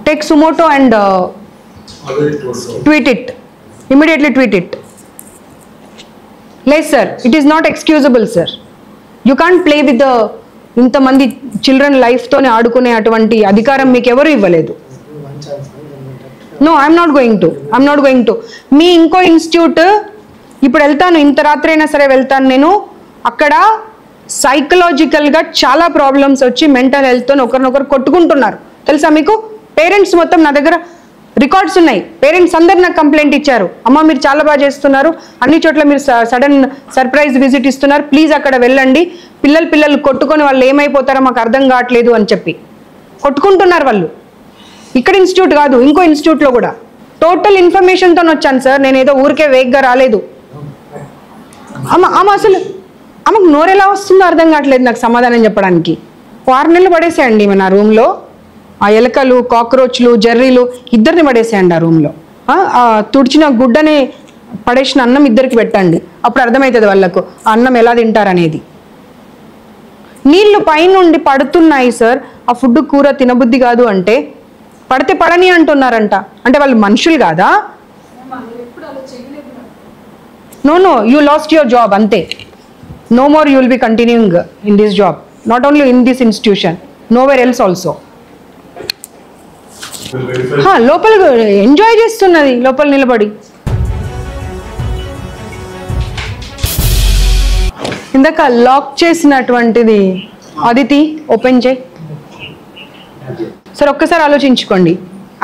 Take Sumoto and tweet it. Immediately tweet it. లేదు sir, it is not excusable sir. You can't play with the ఇంతమంది చిల్డ్రన్ లైఫ్తోనే ఆడుకునే అటువంటి అధికారం మీకు ఎవరు ఇవ్వలేదు. One chance. No, I'm not going to. మీ ఇంకో ఇన్స్టిట్యూట్ ఇప్పుడు వెళ్తాను, ఇంత రాత్రి అయినా సరే వెళ్తాను నేను. అక్కడ సైకలాజికల్గా చాలా ప్రాబ్లమ్స్ వచ్చి మెంటల్ హెల్త్తో ఒకరినొకరు కొట్టుకుంటున్నారు తెలుసా మీకు? పేరెంట్స్ మొత్తం నా దగ్గర రికార్డ్స్ ఉన్నాయి. పేరెంట్స్ అందరు నాకు కంప్లైంట్ ఇచ్చారు, అమ్మ మీరు చాలా బాగా చేస్తున్నారు, అన్ని చోట్ల మీరు సడన్ సర్ప్రైజ్ విజిట్ ఇస్తున్నారు, ప్లీజ్ అక్కడ వెళ్ళండి, పిల్లలు కొట్టుకొని వాళ్ళు ఏమైపోతారో మాకు అర్థం కావట్లేదు అని చెప్పి కొట్టుకుంటున్నారు వాళ్ళు. ఇక్కడ ఇన్స్టిట్యూట్ కాదు, ఇంకో ఇన్స్టిట్యూట్లో కూడా. టోటల్ ఇన్ఫర్మేషన్తో వచ్చాను సార్, నేను ఏదో ఊరికే వేగ్గా రాలేదు. అమ్మ అసలు ఆమెకు నోరెలా వస్తుందో అర్థం కావట్లేదు నాకు సమాధానం చెప్పడానికి. 6 నెలలు పడేసేయండి మన రూమ్లో. ఆ ఎలకలు, కాక్రోచ్లు, జర్రీలు ఇద్దరిని పడేసేయండి ఆ రూమ్లో. తుడిచిన గుడ్డని పడేసిన అన్నం ఇద్దరికి పెట్టండి, అప్పుడు అర్థమవుతుంది వాళ్ళకు ఆ అన్నం ఎలా తింటారనేది. నీళ్లు పైనుండి పడుతున్నాయి సార్, ఆ ఫుడ్ కూర తినబుద్ధి కాదు అంటే పడితే పడని అంటున్నారంట. అంటే వాళ్ళు మనుషులు కాదా? No, you lost your job అంతే. No more you will be continuing in this job, not only in this institution, nowhere else also. లోపల ఎంజాయ్ చేస్తున్నది లోపల నిలబడి. ఇందాక లాక్ చేసినటువంటిది అదితి ఓపెన్ చేయి సార్. ఒక్కసారి ఆలోచించుకోండి,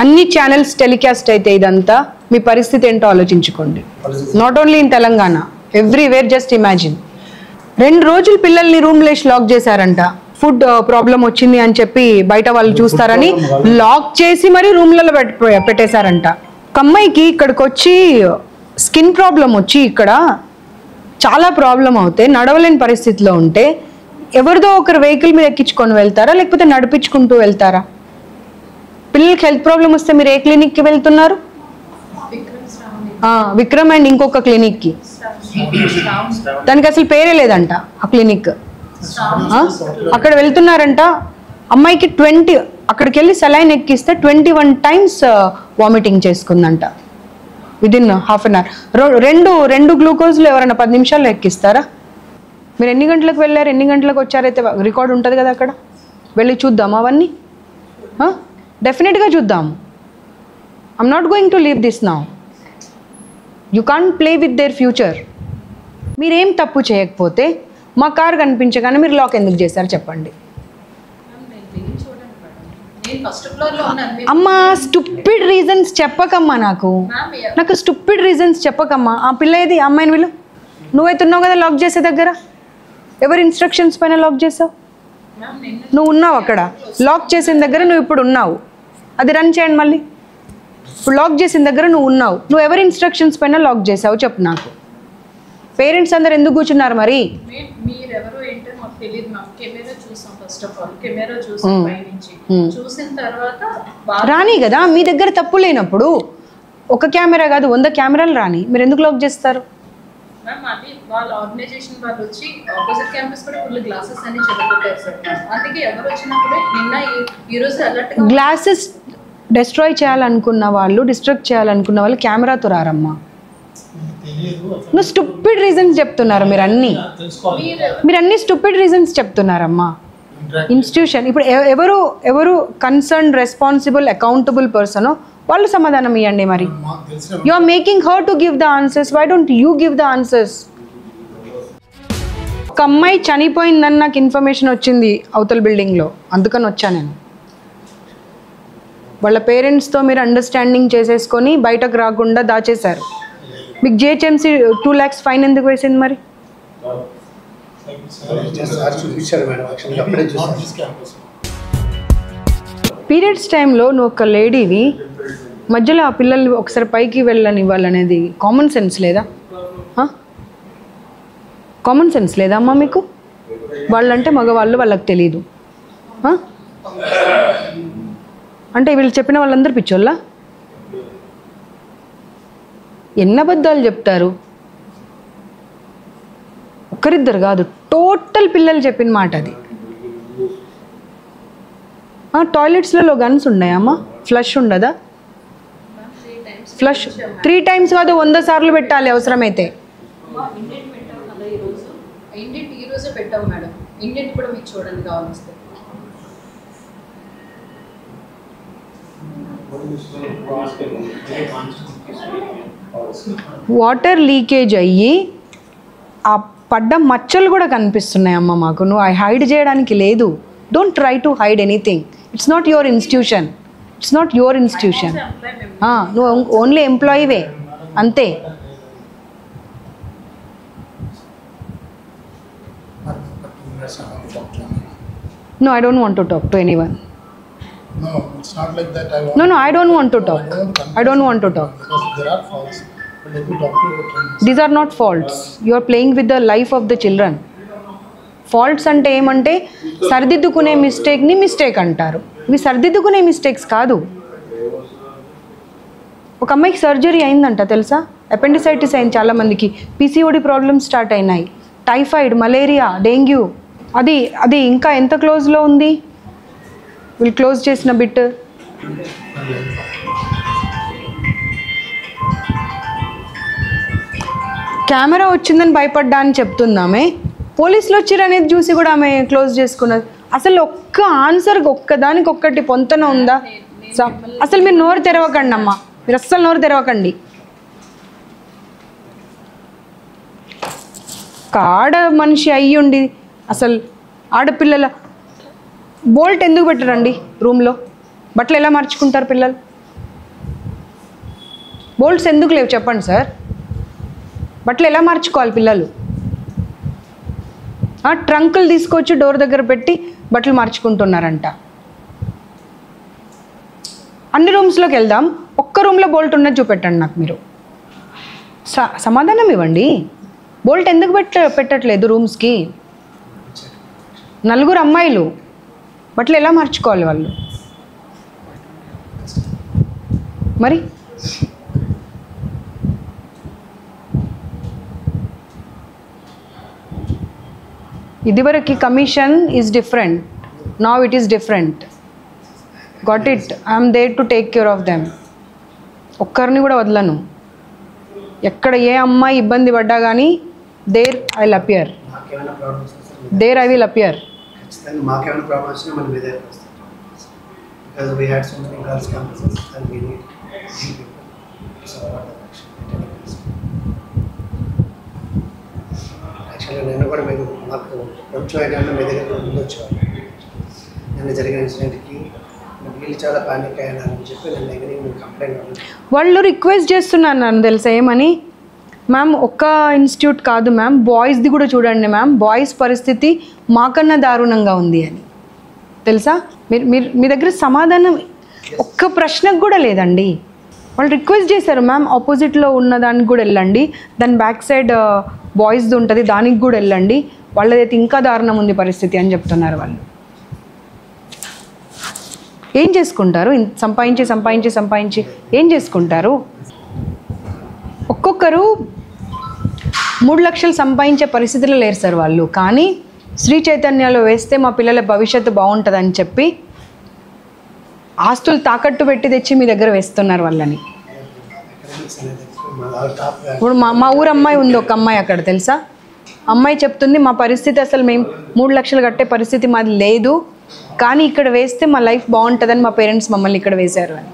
అన్ని ఛానల్స్ టెలికాస్ట్ అయితే ఇదంతా మీ పరిస్థితి ఏంటో ఆలోచించుకోండి. Not only in Telangana, everywhere. Just imagine, 2 రోజులు పిల్లల్ని రూమ్లో లాక్ చేశారంట. ఫుడ్ ప్రాబ్లం వచ్చింది అని చెప్పి బయట వాళ్ళు చూస్తారని లాక్ చేసి మరీ రూమ్లలో పెట్టేశారంట. ఒక అమ్మాయికి ఇక్కడికి వచ్చి స్కిన్ ప్రాబ్లం వచ్చి ఇక్కడ చాలా ప్రాబ్లం అవుతే నడవలేని పరిస్థితిలో ఉంటే ఎవరిదో ఒకరు వెహికల్ మీద ఎక్కించుకొని వెళ్తారా లేకపోతే నడిపించుకుంటూ వెళ్తారా? పిల్లలకి హెల్త్ ప్రాబ్లం వస్తే మీరు ఏ క్లినిక్కి వెళ్తున్నారు? విక్రమ్ అండ్ ఇంకొక క్లినిక్కి. దానికి అసలు పేరే లేదంట ఆ క్లినిక్. అక్కడ వెళ్తున్నారంట, అమ్మాయికి 20 అక్కడికి వెళ్ళి సెలైన్ ఎక్కిస్తే 21 times వామిటింగ్ చేసుకుందంట విదిన్ హాఫ్ అన్ అవర్. రెండు గ్లూకోజ్లు ఎవరైనా 10 నిమిషాల్లో ఎక్కిస్తారా? మీరు ఎన్ని గంటలకు వెళ్ళారు, ఎన్ని గంటలకు వచ్చారైతే రికార్డ్ ఉంటుంది కదా అక్కడ. వెళ్ళి చూద్దాం అవన్నీ, డెఫినెట్గా చూద్దాం. I'm not going to leave this now. You can't play with their future. మీరేం తప్పు చేయకపోతే మా కార్ కనిపించగానే మీరు లాక్ ఎందుకు చేశారు చెప్పండి? అమ్మా స్టూపిడ్ రీజన్స్ చెప్పకమ్మా, నాకు స్టూపిడ్ రీజన్స్ చెప్పకమ్మా. ఆ పిల్ల ఏది, అమ్మాయిని వీళ్ళు నువ్వైతున్నావు కదా లాక్ చేసే దగ్గర. ఎవరి ఇన్స్ట్రక్షన్స్ పైన లాక్ చేసావు? నువ్వు ఉన్నావు అక్కడ లాక్ చేసిన దగ్గర, నువ్వు ఇప్పుడు ఉన్నావు. అది రన్ చేయండి మళ్ళీ. ఇప్పుడు లాక్ చేసిన దగ్గర నువ్వు ఉన్నావు, నువ్వు ఎవరి ఇన్స్ట్రక్షన్స్ పైన లాక్ చేసావు చెప్పు నాకు. పేరెంట్స్ అందరు ఎందుకు కూర్చున్నారు మరి? మీరెవరో ఏంటో మాకు తెలియదు మ్యామ్. కెమెరా చూసాం, ఫస్ట్ ఆఫ్ ఆల్ కెమెరా చూసాం పైనుంచి. చూసిన తర్వాత రాని కదా, మీ దగ్గర తప్పు లేనప్పుడు ఒక కెమెరా కాదు 100 కెమెరాలు రాని, మీరు ఎందుకు లాక్ చేస్తారు? మ్యామ్ అది వాళ్ళ ఆర్గనైజేషన్ వాళ్ళు వచ్చి ఆపోజిట్ క్యాంపస్ కూడా ఫుల్ గ్లాసెస్ అని చెదగొట్టారు సార్. అందుకే ఎవరు వచ్చినప్పుడు నిన్న ఈరోజు అలర్ట్ గ్లాసెస్ డిస్ట్రాయ్ చేయాలనుకున్న వాళ్ళు, డిస్ట్రక్ట్ చేయాలనుకున్న వాళ్ళు కెమెరాతో రారమ్మా. నువ్వు స్టూపిడ్ రీజన్స్ చెప్తున్నారు మీరు అన్ని స్టూపిడ్ రీజన్స్ చెప్తున్నారమ్మా. ఇన్స్టిట్యూషన్ ఇప్పుడు ఎవరు కన్సర్న్, రెస్పాన్సిబుల్, అకౌంటబుల్ పర్సనో వాళ్ళు సమాధానం ఇవ్వండి. మరి you are making her to give the answers. Why don't you give the answers? ఒక అమ్మాయి చనిపోయిందని నాకు ఇన్ఫర్మేషన్ వచ్చింది అవతల బిల్డింగ్లో, అందుకని వచ్చా నేను. వాళ్ళ పేరెంట్స్తో మీరు అండర్స్టాండింగ్ చేసేసుకొని బయటకు రాకుండా దాచేశారు. మీకు జిహెచ్ఎంసీ 2 lakhs ఫైన్ ఎందుకు వేసింది మరి? పీరియడ్స్ టైంలో నువ్వు ఒక లేడీవి, మధ్యలో ఆ పిల్లల్ని ఒకసారి పైకి వెళ్ళనివ్వాలనేది కామన్ సెన్స్ లేదా? కామన్ సెన్స్ లేదా అమ్మా మీకు? వాళ్ళంటే మగవాళ్ళు, వాళ్ళకి తెలీదు అంటే వీళ్ళు చెప్పిన వాళ్ళందరూ పిచ్చోళ్ళా? ఎన్ని అబద్ధాలు చెప్తారు? ఒక్కరిద్దరు కాదు, టోటల్ పిల్లలు చెప్పిన మాట అది. టాయిలెట్స్లలో గన్స్ ఉన్నాయమ్మా? ఫ్లష్ ఉండదా? ఫ్లష్ 3 times కాదు 100 సార్లు పెట్టాలి అవసరమైతే. ఈరోజు పెట్టాం మేడం. ఇండియన్ కూడా మీకు చూడండి కావాల్సి. వాటర్ లీకేజ్ అయ్యి ఆ పడ్డ మచ్చలు కూడా కనిపిస్తున్నాయమ్మా మాకు. నువ్వు హైడ్ చేయడానికి లేదు. Don't try to hide anything. It's not your institution. నువ్వు ఓన్లీ ఎంప్లాయీవే అంతే. No, I don't want to talk to anyone. No, it's not like that. No, I don't want to talk. I don't want to talk. Because there are faults. But let me talk to you. These are not faults. You are playing with the life of the children. Faults అంటే ఏమంటే సరిదిద్దుకునే మిస్టేక్ని mistake అంటారు. ఇవి సరిదిద్దుకునే mistakes కాదు. ఒక అమ్మాయికి surgery అయిందంట తెలుసా? Appendicitis అయింది చాలామందికి. పీసీఓడి ప్రాబ్లమ్స్ స్టార్ట్ అయినాయి. Typhoid, malaria, dengue. అది ఇంకా ఎంత క్లోజ్లో ఉంది? వీళ్ళు క్లోజ్ చేసిన బిట్. కెమెరా వచ్చిందని భయపడ్డా అని చెప్తుందామే. పోలీసులు వచ్చిర్రు అనేది చూసి కూడా ఆమె క్లోజ్ చేసుకున్నది. అసలు ఒక్క ఆన్సర్కి ఒక్కదానికి ఒక్కటి పొంతన ఉందా? అసలు మీరు నోరు తెరవకండి అమ్మా, మీరు అస్సలు నోరు తెరవకండి. ఒక ఆడ మనిషి అయ్యుండి అసలు ఆడపిల్లల బోల్ట్ ఎందుకు పెట్టరండి రూమ్లో? బట్టలు ఎలా మార్చుకుంటారు పిల్లలు? బోల్ట్స్ ఎందుకు లేవు చెప్పండి సార్? బట్టలు ఎలా మార్చుకోవాలి పిల్లలు? ట్రంకులు తీసుకొచ్చి డోర్ దగ్గర పెట్టి బట్టలు మార్చుకుంటున్నారంట. అన్ని రూమ్స్లోకి వెళ్దాం, ఒక్క రూమ్లో బోల్ట్ ఉన్నది చూపెట్టండి నాకు. మీరు సమాధానం ఇవ్వండి. బోల్ట్ ఎందుకు పెట్టట్లేదు రూమ్స్కి? 4 అమ్మాయిలు బట్టలు ఎలా మార్చుకోవాలి వాళ్ళు మరి? ఇదివరకు commission is different, now it is different. Got it. I'm there to take care of them. ఒక్కరిని కూడా వదలను. ఎక్కడ ఏ అమ్మాయి ఇబ్బంది పడ్డా కానీ there I will appear, there I will appear. ఖచ్చితంగా మాకేమైనా ప్రాబ్లం వచ్చినా మనం మీ దగ్గరికి వస్తాం. Because we had so many girls campuses and we need యాక్చువల్గా నేను కూడా మేము మాకు కొంచెం అయినా మీ దగ్గర ముందు వచ్చేవాళ్ళు. నిన్న జరిగిన ఇన్సిడెంట్కి వీళ్ళు చాలా పానిక్ అయ్యానని చెప్పి నేను దగ్గర కంప్లైంట్ వాళ్ళు రిక్వెస్ట్ చేస్తున్నాను నన్ను తెలుసా ఏమని, మ్యామ్ ఒక్క ఇన్స్టిట్యూట్ కాదు మ్యామ్, బాయ్స్ది కూడా చూడండి మ్యామ్, బాయ్స్ పరిస్థితి మాకన్నా దారుణంగా ఉంది అని. తెలుసా? మీరు మీరు మీ దగ్గర సమాధానం ఒక్క ప్రశ్నకు కూడా లేదండి. వాళ్ళు రిక్వెస్ట్ చేశారు, మ్యామ్ ఆపోజిట్లో ఉన్న దానికి కూడా వెళ్ళండి, దాని బ్యాక్ సైడ్ బాయ్స్ది ఉంటుంది దానికి కూడా వెళ్ళండి, వాళ్ళదైతే ఇంకా దారుణం ఉంది పరిస్థితి అని చెప్తున్నారు. వాళ్ళు ఏం చేసుకుంటారు? సంపాదించి సంపాదించి సంపాదించి ఏం చేసుకుంటారు? ఒక్కొక్కరు 3 లక్షలు సంపాదించే పరిస్థితిలో లేరు సార్ వాళ్ళు. కానీ శ్రీ చైతన్యలో వేస్తే మా పిల్లల భవిష్యత్తు బాగుంటుందని చెప్పి ఆస్తులు తాకట్టు పెట్టి తెచ్చి మీ దగ్గర వేస్తున్నారు వాళ్ళని. ఇప్పుడు మా ఊరు అమ్మాయి ఉంది, ఒక అమ్మాయి అక్కడ తెలుసా, అమ్మాయి చెప్తుంది మా పరిస్థితి అసలు మేము 3 లక్షలు కట్టే పరిస్థితి మాది లేదు, కానీ ఇక్కడ వేస్తే మా లైఫ్ బాగుంటుందని మా పేరెంట్స్ మమ్మల్ని ఇక్కడ వేశారు అని.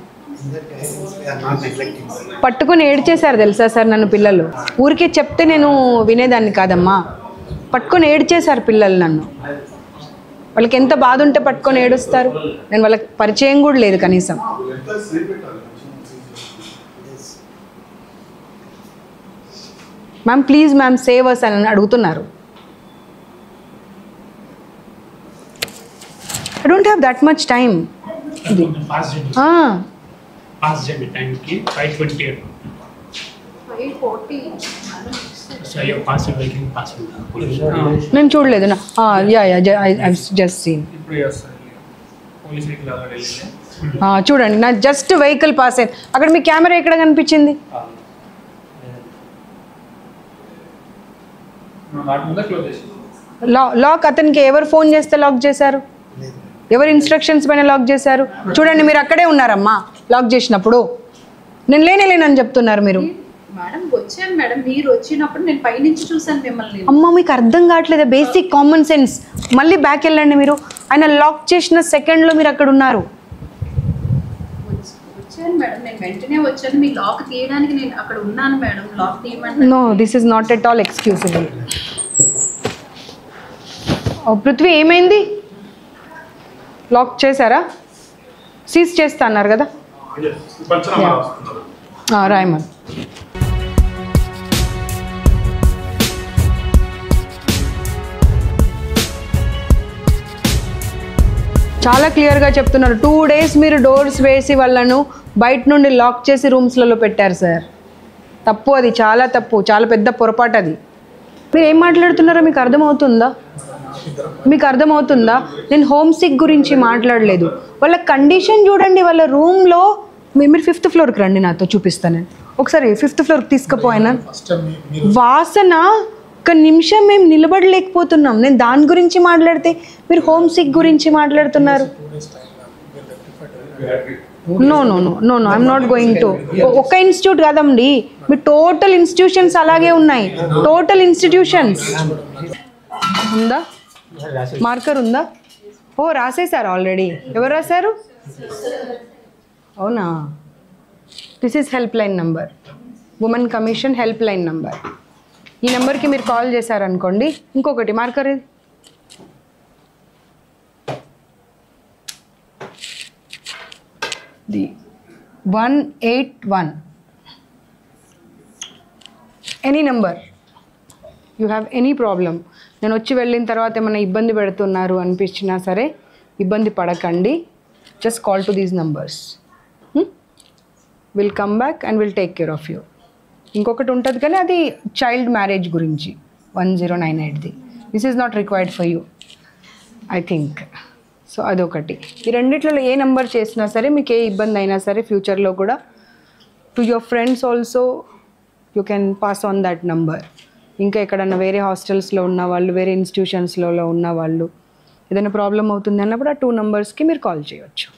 పట్టుకుని ఏడ్చేశారు తెలుసా సార్ నన్ను పిల్లలు. ఊరికే చెప్తే నేను వినేదాన్ని కాదమ్మా, పట్టుకొని ఏడ్చేశారు పిల్లలు నన్ను. వాళ్ళకి ఎంత బాధ ఉంటే పట్టుకొని ఏడుస్తారు? నేను వాళ్ళకి పరిచయం కూడా లేదు కనీసం. Ma'am please ma'am save us అని అడుగుతున్నారు. I don't have that much time. Fast journey time ki 5:28. 5:40. So your fast vehicle passing. నేను చూడలేదు నా ఐ జస్ట్ సీన్. ఇప్పుడు చేస్తారు పోలీస్ వెహికల్ ఆల్రెడీ వెళ్ళింది. చూడండి నా జస్ట్ వెహికల్ పాస్ అయింది. అక్కడ మీ కెమెరా ఎక్కడ కనిపించింది? లాక్ అతనికి ఎవరు ఫోన్ చేస్తే లాక్ చేశారు? ఎవరు ఇన్స్ట్రక్షన్స్ పైన లాక్ చేశారు? చూడండి మీరు అక్కడే ఉన్నారమ్మా లాక్ చేసినప్పుడు. నేను లేనని చెప్తున్నారు మీరు. మేడం వచ్చాను మేడం, మీరు వచ్చినప్పుడు నేను పైనుంచి చూసాను మిమ్మల్ని. అమ్మ మీకు అర్థం కావట్లేదు బేసిక్ కామన్ సెన్స్. మళ్ళీ బ్యాక్ వెళ్ళండి మీరు. ఆయన లాక్ చేసిన సెకండ్లో మీరు అక్కడ ఉన్నారు. వచ్చాను మేడం, నేను వెంటనే వచ్చాను. మీ లాక్ తీయడానికి నేను అక్కడ ఉన్నాను మేడం. లాక్ తీయమంటే no this is not at all excusable. Prithvi ఏమైంది? లాక్ చేశారా? సీజ్ చేస్తా అన్నారు కదా. రాయమన్ చాలా క్లియర్గా చెప్తున్నారు. 2 days మీరు డోర్స్ వేసి వాళ్ళను బయట నుండి లాక్ చేసి రూమ్స్లలో పెట్టారు సార్. తప్పు, అది చాలా తప్పు, చాలా పెద్ద పొరపాటు అది. మీరు ఏం మాట్లాడుతున్నారో మీకు అర్థమవుతుందా? మీకు అర్థమవుతుందా? నేను హోమ్ సిక్ గురించి మాట్లాడలేదు. వాళ్ళ కండిషన్ చూడండి. వాళ్ళ రూమ్లో మీరు 5th floorకి రండి, నాతో చూపిస్తాను. ఒకసారి 5th floorకి తీసుకుపోయినా వాసన ఒక్క నిమిషం మేము నిలబడలేకపోతున్నాం. నేను దాని గురించి మాట్లాడితే మీరు హోమ్ సిక్ గురించి మాట్లాడుతున్నారు. No no no no no I'm not going to. ఒక్క ఇన్స్టిట్యూట్ కాదండి, మీ టోటల్ ఇన్స్టిట్యూషన్స్ అలాగే ఉన్నాయి. టోటల్ ఇన్స్టిట్యూషన్స్ ఉందా? మార్కర్ ఉందా? ఓ రాసేశారు ఆల్రెడీ. ఎవరు రాశారు? అవునా? This is help line number, women commission help line number. ఈ నెంబర్కి మీరు కాల్ చేశారనుకోండి. ఇంకొకటి మార్కర్ ఇది 181. Any number you have any problem. నేను వచ్చి వెళ్ళిన తర్వాత ఏమైనా ఇబ్బంది పెడుతున్నారు అనిపించినా సరే ఇబ్బంది పడకండి. Just call to these numbers. Will come back and will take care of you. ఇంకొకటి ఉంటుంది కానీ అది చైల్డ్ మ్యారేజ్ గురించి. 1098ది. This is not required for you I think. So అదొకటి. ఈ రెండిట్లలో ఏ నెంబర్ చేసినా సరే మీకు ఏ ఇబ్బంది అయినా సరే ఫ్యూచర్లో కూడా to your friends also you can pass on that number. ఇంకా ఎక్కడన్నా వేరే హాస్టల్స్లో ఉన్న వాళ్ళు, వేరే ఇన్స్టిట్యూషన్స్లో ఉన్న వాళ్ళు ఏదైనా ప్రాబ్లం అవుతుంది అన్నప్పుడు ఆ 2 నంబర్స్కి మీరు కాల్ చేయవచ్చు.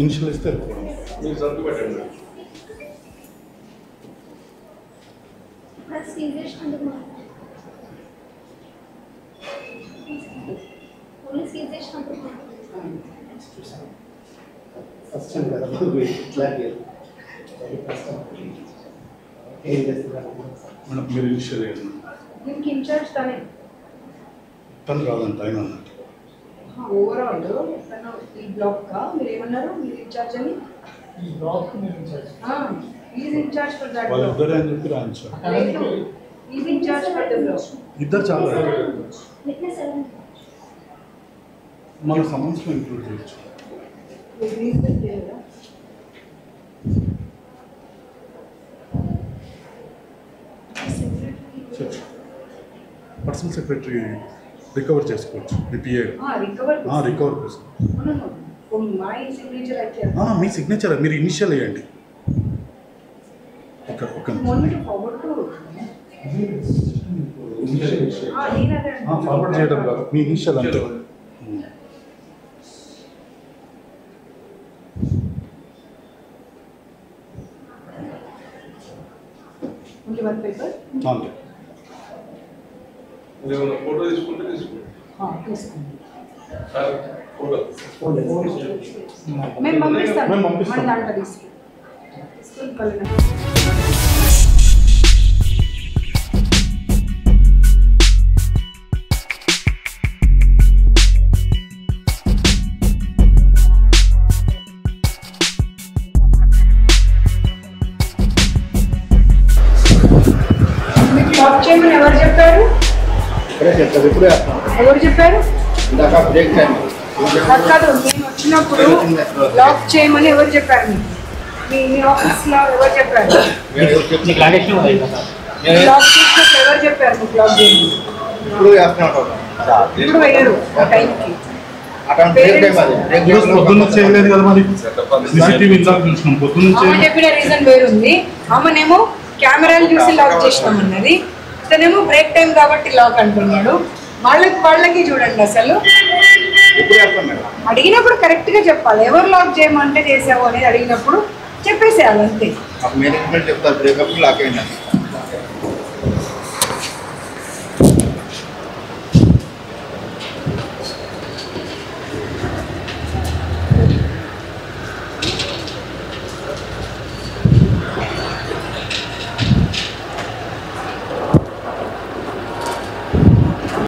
ఇనిషియల్ ఇస్తే పోలీస్ ఫస్ట్ టైం కదా ఇట్లాగే ఏం చేస్తున్నారు మేడం మీరు ఇనిషియల్ దీనికి ఇన్ఛార్జ్ తను రాదంట ఆయన అన్నట్టు ఓవరాల్ తను ఈ బ్లాక్ మీరు ఏమన్నారు మీరు ఇన్ఛార్జ్ అని ఈ బ్లాక్ మీరు incharge is incharge for that వాళ్ళు ఇద్దరే అని చెప్పి రాయించారు. Is incharge for the block. ఇద్దరు చాలా మన సమస్యలో ఇంక్లూడ్ చేయొచ్చు. పర్సనల్ సెక్రటరీ రికవర్ చేసుకోవచ్చు. పిపిఏ రికవర్ కోసం మీ సిగ్నేచర్ మీరు ఇనిషియల్ వేయండి. ఫార్వర్డ్ చేయడం కాదు, మీ ఇనిషియల్ అంతే. అంతే. ఫోటో తీసుకుంటే మేము పంపిస్తాం. మీకు లాక్ చేయమని ఎవరు చెప్పారు? ఎవరు చెప్పారు? కాదు, నేను వచ్చినప్పుడు లాక్ చేయమని ఎవరు చెప్పారు? మీ ఆఫీస్లో ఎవరు చెప్పారు? లాక్ చేసినప్పుడు ఎవరు చెప్పారు మీకు లాక్ చేయమని? ఇప్పుడు వేయరు ఆ టైంకి. పొద్దున్న చేయలేదు కదా మరి. పొద్దున్న చెప్పిన రీజన్ వేరుంది. ఆమెనేమో కెమెరాలు చూసి లాక్ చేసినామన్నది, ఇతనేమో బ్రేక్ టైం కాబట్టి లాక్ అంటున్నాడు. వాళ్ళకి చూడండి, అసలు అడిగినప్పుడు కరెక్ట్ గా చెప్పాలి. ఎవరు లాక్ చేయమంటే చేసావు అనేది అడిగినప్పుడు చెప్పేసేయాలి అంతే. మేనేజ్మెంట్ చెప్తారు బ్రేకప్ లాక్ అయిందని.